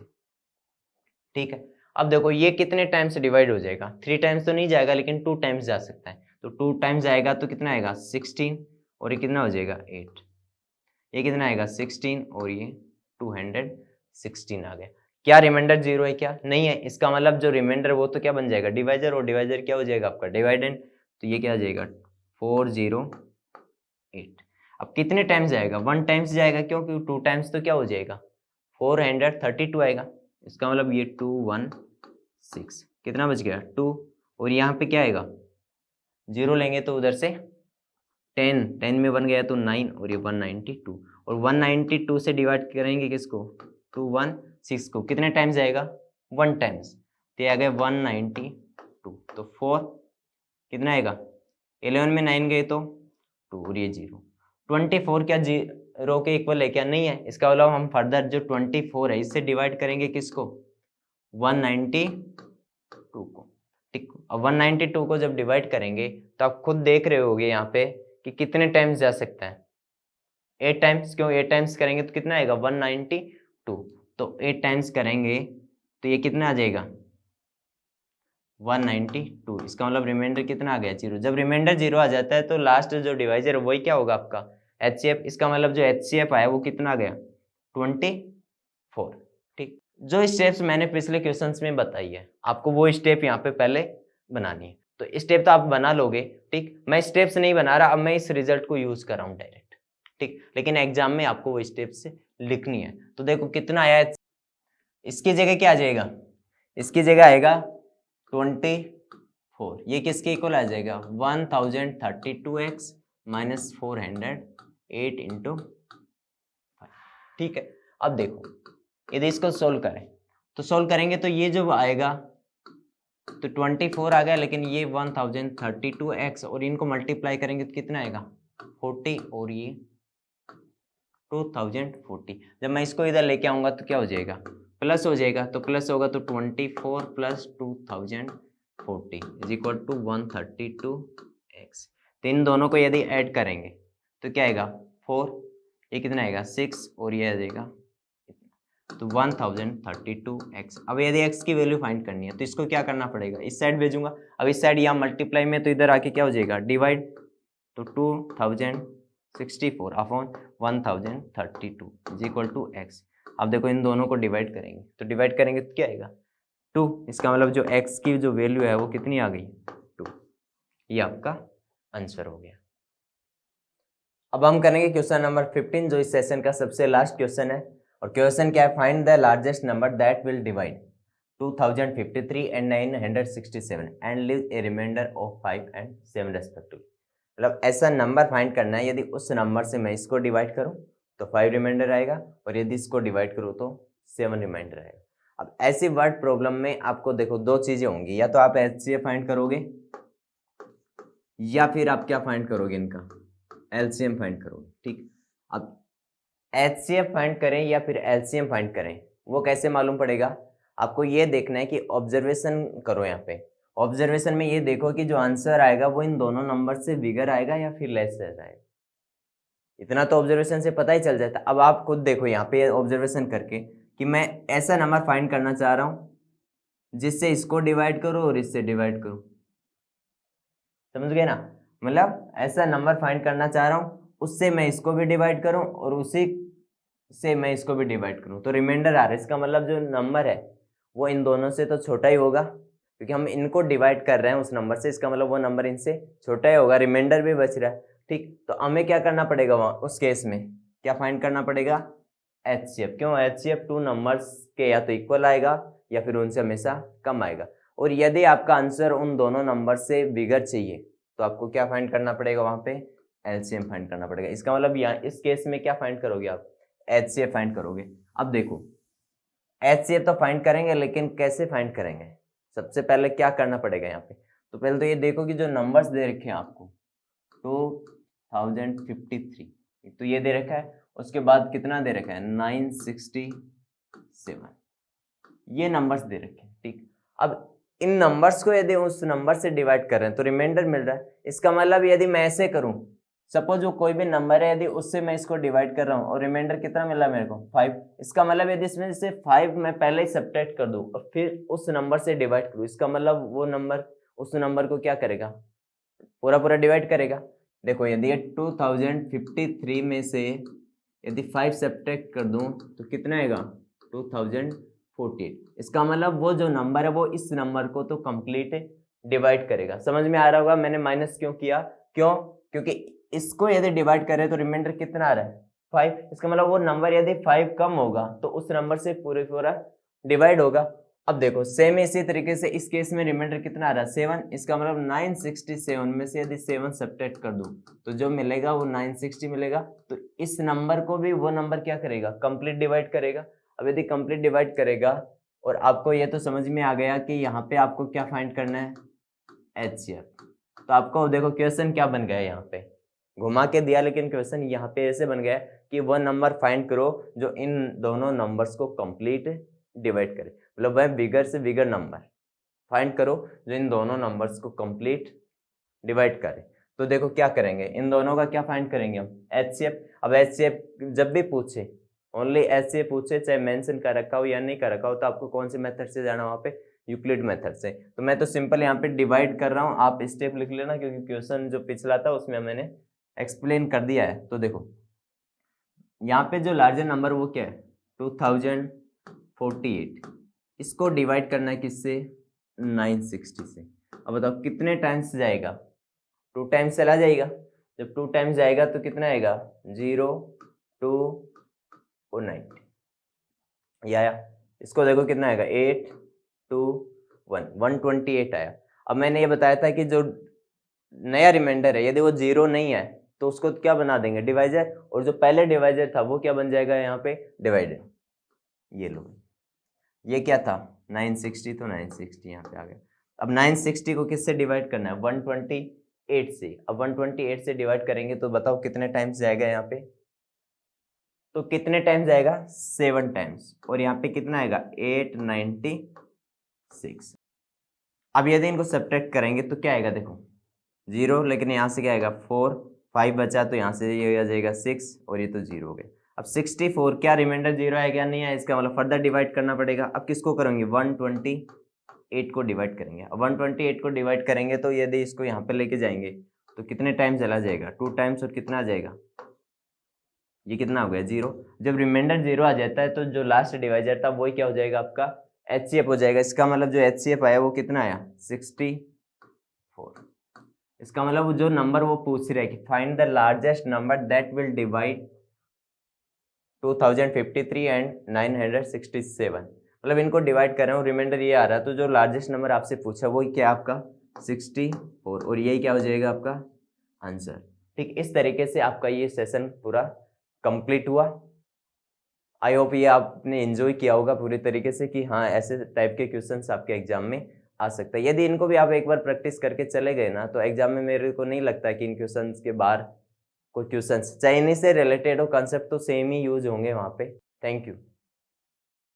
ठीक है, अब देखो ये कितने टाइम्स से डिवाइड हो जाएगा, 3 टाइम्स तो नहीं जाएगा लेकिन 2 टाइम्स जा सकता है। तो 2 टाइम्स जाएगा तो कितना आएगा 16, और ये कितना हो जाएगा 8, ये कितना आएगा 16 और ये 216 आ गया। क्या रिमाइंडर 0 है क्या, नहीं है। इसका मतलब जो रिमाइंडर वो तो क्या बन जाएगा डिवाइजर, और डिवाइजर क्या हो जाएगा आपका डिवाइडेंड। तो ये क्या हो जाएगा 408। अब कितने टाइम्स जाएगा 1 टाइम्स जाएगा, क्योंकि 2 टाइम्स तो क्या हो जाएगा 432 आएगा। इसका मतलब ये 216 कितना बच गया 2, और यहाँ पे क्या आएगा 0 लेंगे तो उधर से 10 में 1 गया तो 9 और ये 192 और 192 से डिवाइड करेंगे किसको 216 को, कितने टाइम्स आएगा 1 टाइम्स, तो ये आ गया 192 तो 4 कितना आएगा 11 में 9 गए तो 2 और ये 0। 24 क्या 0 के इक्वल है क्या, नहीं है, इसका मतलब हम फर्दर जो 24 है इससे डिवाइड करेंगे किसको 192 को, ठीक। अब 192 को जब डिवाइड करेंगे तो आप खुद देख रहे होगे यहाँ पे कि कितने टाइम्स जा सकता है 8 टाइम्स, क्यों 8 टाइम्स करेंगे तो कितना आएगा 192, तो 8 टाइम्स करेंगे तो ये कितना आ जाएगा 192, इसका मतलब रिमाइंडर कितना आ गया 0। जब रिमाइंडर 0 आ जाता है तो लास्ट जो डिवाइजर है वही क्या होगा आपका HCF, इसका मतलब जो HCF आया वो कितना आ गया 24, ठीक। जो स्टेप्स मैंने पिछले क्वेश्चंस में बताई है आपको वो स्टेप यहाँ पे पहले बनानी है, तो स्टेप तो आप बना लोगे, ठीक। मैं स्टेप्स नहीं बना रहा, अब मैं इस रिजल्ट को यूज कर रहा हूँ डायरेक्ट, ठीक, लेकिन एग्जाम में आपको वो स्टेप्स लिखनी है। तो देखो कितना आया, इसकी जगह क्या आ जाएगा, इसकी जगह आएगा 24, ये किसके इक्वल आ जाएगा 1032x माइनस 408 इंटू 5, ठीक है। अब देखो यदि इसको सोल्व करें तो सोल्व करेंगे तो ये जो आएगा तो 24 आ गया, लेकिन ये 1032x और इनको मल्टीप्लाई करेंगे तो कितना आएगा 40 और ये 2040। जब मैं इसको इधर लेके आऊंगा तो क्या हो जाएगा प्लस हो जाएगा, तो प्लस होगा तो 24 plus 2040 is equal to 132x। तो इन दोनों को यदि ऐड करेंगे तो क्या आएगा 4, ये कितना आएगा 6 और ये आ जाएगा तो 1032x। अब यदि x की वैल्यू फाइंड करनी है तो इसको क्या करना पड़ेगा, इस साइड भेजूंगा। अब इस साइड यहाँ मल्टीप्लाई में तो इधर आके क्या हो जाएगा डिवाइड, तो 2064 upon 1032 is equal to x। अब देखो इन दोनों को डिवाइड करेंगे तो डिवाइड करेंगे तो क्या आएगा 2, इसका मतलब जो x की जो वैल्यू है वो कितनी आ गई 2। ये आपका आंसर हो गया। अब हम करेंगे क्वेश्चन नंबर 15 जो इस सेशन का सबसे लास्ट क्वेश्चन है, और क्वेश्चन क्या है, find the largest number that will divide 2053 and 967 and leave a remainder of 5 and 7 respectively. मतलब ऐसा नंबर फाइंड करना है, यदि उस नंबर से मैं इसको डिवाइड करूं तो 5 रिमाइंडर आएगा, और यदि इसको डिवाइड करूं तो 7 रिमाइंडर आएगा। अब ऐसी वर्ड प्रॉब्लम में आपको देखो दो चीजें होंगी, या तो आप HCF फाइंड करोगे या फिर आप क्या फाइंड करोगे, इनका LCM फाइंड करोगे, ठीक। अब HCF फाइंड करें या फिर LCM फाइंड करें वो कैसे मालूम पड़ेगा, आपको ये देखना है कि ऑब्जर्वेशन करो। यहाँ पे ऑब्जर्वेशन में ये देखो कि जो आंसर आएगा वो इन दोनों नंबर से बिगर आएगा या फिर लेस आएगा, इतना तो ऑब्जर्वेशन से पता ही चल जाता है। अब आप खुद देखो यहाँ पे ऑब्जर्वेशन करके कि मैं ऐसा नंबर फाइंड करना चाह रहा हूँ जिससे इसको डिवाइड करो और इससे डिवाइड करो, समझ गए ना। मतलब ऐसा नंबर फाइंड करना चाह रहा हूँ उससे मैं इसको भी डिवाइड करूं और उसी से मैं इसको भी डिवाइड करूं, तो रिमाइंडर आ रहा है, इसका मतलब जो नंबर है वो इन दोनों से तो छोटा ही होगा, क्योंकि हम इनको डिवाइड कर रहे हैं उस नंबर से, इसका मतलब वो नंबर इनसे छोटा ही होगा, रिमाइंडर भी बच रहा है, ठीक। तो हमें क्या करना पड़ेगा वहाँ उस केस में, क्या फाइंड करना पड़ेगा HCF। क्यों HCF 2 नंबर्स के या तो इक्वल आएगा या फिर उनसे हमेशा कम आएगा, और यदि आपका आंसर उन दोनों नंबर से बिगर चाहिए तो आपको क्या फाइंड करना पड़ेगा वहां पे LCM फाइंड करना पड़ेगा। इसका मतलब यहाँ इस केस में क्या फाइंड करोगे आप HCF फाइंड करोगे। अब देखो HCF तो फाइंड करेंगे, लेकिन कैसे फाइंड करेंगे, सबसे पहले क्या करना पड़ेगा यहाँ पे, तो पहले तो ये देखो कि जो नंबर्स दे रखे हैं आपको 2053 तो ये दे रखा है, उसके बाद कितना दे रखा है 967, ये नंबर्स दे रखे हैं, ठीक। अब इन नंबर्स को यदि उस नंबर से डिवाइड कर रहे हैं तो रिमाइंडर मिल रहा है, इसका मतलब यदि मैं ऐसे करूं, सपोज जो कोई भी नंबर है यदि उससे मैं इसको डिवाइड कर रहा हूं और रिमाइंडर कितना मिला मेरे को 5, इसका मतलब यदि इसमें से 5 मैं पहले ही सब्ट्रैक्ट कर दूं और फिर उस नंबर से डिवाइड करूं, इसका मतलब वो नंबर उस नंबर को क्या करेगा पूरा पूरा डिवाइड करेगा। देखो यदि 2053 में से यदि 5 सब्ट्रैक्ट कर दूं तो कितना आएगा 2048, इसका मतलब वो जो नंबर है वो इस नंबर को तो कंप्लीट डिवाइड करेगा। समझ में आ रहा होगा मैंने माइनस क्यों किया, क्यों, क्योंकि इसको यदि डिवाइड करें तो रिमाइंडर कितना आ रहा है 5, इसका मतलब वो नंबर यदि 5 कम होगा तो उस नंबर से पूरा डिवाइड होगा, अब देखो सेम इसी तरीके से इस केस में रिमाइंडर कितना आ रहा है 7, इसका मतलब 967 में से यदि 7 सब्ट्रैक्ट कर दूं तो जो मिलेगा वो 960 मिलेगा। तो इस नंबर को भी वो नंबर क्या करेगा, कंप्लीट डिवाइड करेगा। अब यदि कंप्लीट डिवाइड करेगा और आपको ये तो समझ में आ गया कि यहाँ पे आपको क्या फाइंड करना है, HCF। तो आपको देखो क्वेश्चन क्या बन गया, यहाँ पे घुमा के दिया लेकिन क्वेश्चन यहाँ पे ऐसे बन गया कि वह नंबर फाइंड करो जो इन दोनों नंबर्स को कंप्लीट डिवाइड करे, मतलब वह बिगर से बिगर नंबर फाइंड करो जो इन दोनों नंबर्स को कंप्लीट डिवाइड करे। तो देखो क्या करेंगे, इन दोनों का क्या फाइंड करेंगे हम, HCF। अब HCF जब भी पूछे, ओनली HCF पूछे, चाहे मेंशन कर रखा हो या नहीं कर रखा हो, तो आपको कौन से मेथड से जाना, वहाँ पे यूक्लिड मेथड से। तो मैं तो सिंपल यहाँ पे डिवाइड कर रहा हूँ, आप स्टेप लिख लेना क्योंकि क्वेश्चन जो पिछला था उसमें मैंने एक्सप्लेन कर दिया है। तो देखो यहाँ पे जो लार्जर नंबर वो क्या है 2048, इसको डिवाइड करना है किससे, 960 से। अब बताओ कितने टाइम्स जाएगा, 2 टाइम्स चला जाएगा। जब 2 टाइम्स जाएगा तो कितना आएगा 0 2 और 90 या इसको देखो कितना आएगा 8 2 1 128 आया। अब मैंने ये बताया था कि जो नया रिमाइंडर है यदि वो 0 नहीं है तो उसको क्या बना देंगे डिवाइजर, और जो पहले डिवाइजर था वो क्या बन जाएगा यहाँ पे डिवाइडर। ये लो, ये क्या था 960, तो 960 यहाँ पे आ गया। अब 960 को किससे डिवाइड करना है 128 से। अब 128 से डिवाइड करेंगे तो बताओ कितने टाइम्स जाएगा यहाँ पे, तो कितने टाइम्स जाएगा 7 टाइम्स, और यहाँ पे कितना आएगा 896। अब यदि इनको सब्ट्रैक्ट करेंगे तो क्या आएगा देखो 0, लेकिन यहाँ से क्या आएगा 4, 5 बचा तो यहाँ से ये आ जाएगा 6 और ये तो 0 हो गया। अब 64 क्या रिमाइंडर 0 आएगा नहीं है, इसका मतलब फर्दर डिवाइड करना पड़ेगा। अब किसको करेंगे 128 को डिवाइड करेंगे। अब 128 को डिवाइड करेंगे तो यदि इसको यहाँ पे लेके जाएंगे तो कितने टाइम चला जाएगा 2 टाइम्स, और कितना आ जाएगा, ये कितना हो गया 0। जब रिमाइंडर 0 आ जाता है तो जो लास्ट डिवाइजर था वही क्या हो जाएगा आपका HCF हो जाएगा। इसका मतलब जो HCF आया वो कितना आया 64। इसका मतलब वो जो नंबर वो पूछ रहे हैं कि find the largest number that will divide 2053 and 967, मतलब इनको डिवाइड कर रहा हूँ, रिमाइंडर ये आ रहा है, तो जो लार्जेस्ट नंबर आपसे पूछा वही क्या आपका 64, और यही क्या हो जाएगा आपका आंसर। ठीक इस तरीके से आपका ये सेशन पूरा कंप्लीट हुआ। आई होप ये आपने एंजॉय किया होगा पूरी तरीके से कि हाँ ऐसे टाइप के क्वेश्चंस आपके एग्जाम में आ सकता है। यदि इनको भी आप एक बार प्रैक्टिस करके चले गए ना तो एग्जाम में मेरे को नहीं लगता कि इन क्वेश्चंस के बाहर कोई क्वेश्चंस चाइनीज से रिलेटेड हो, कंसेप्ट तो सेम ही यूज होंगे वहाँ पे। Thank you.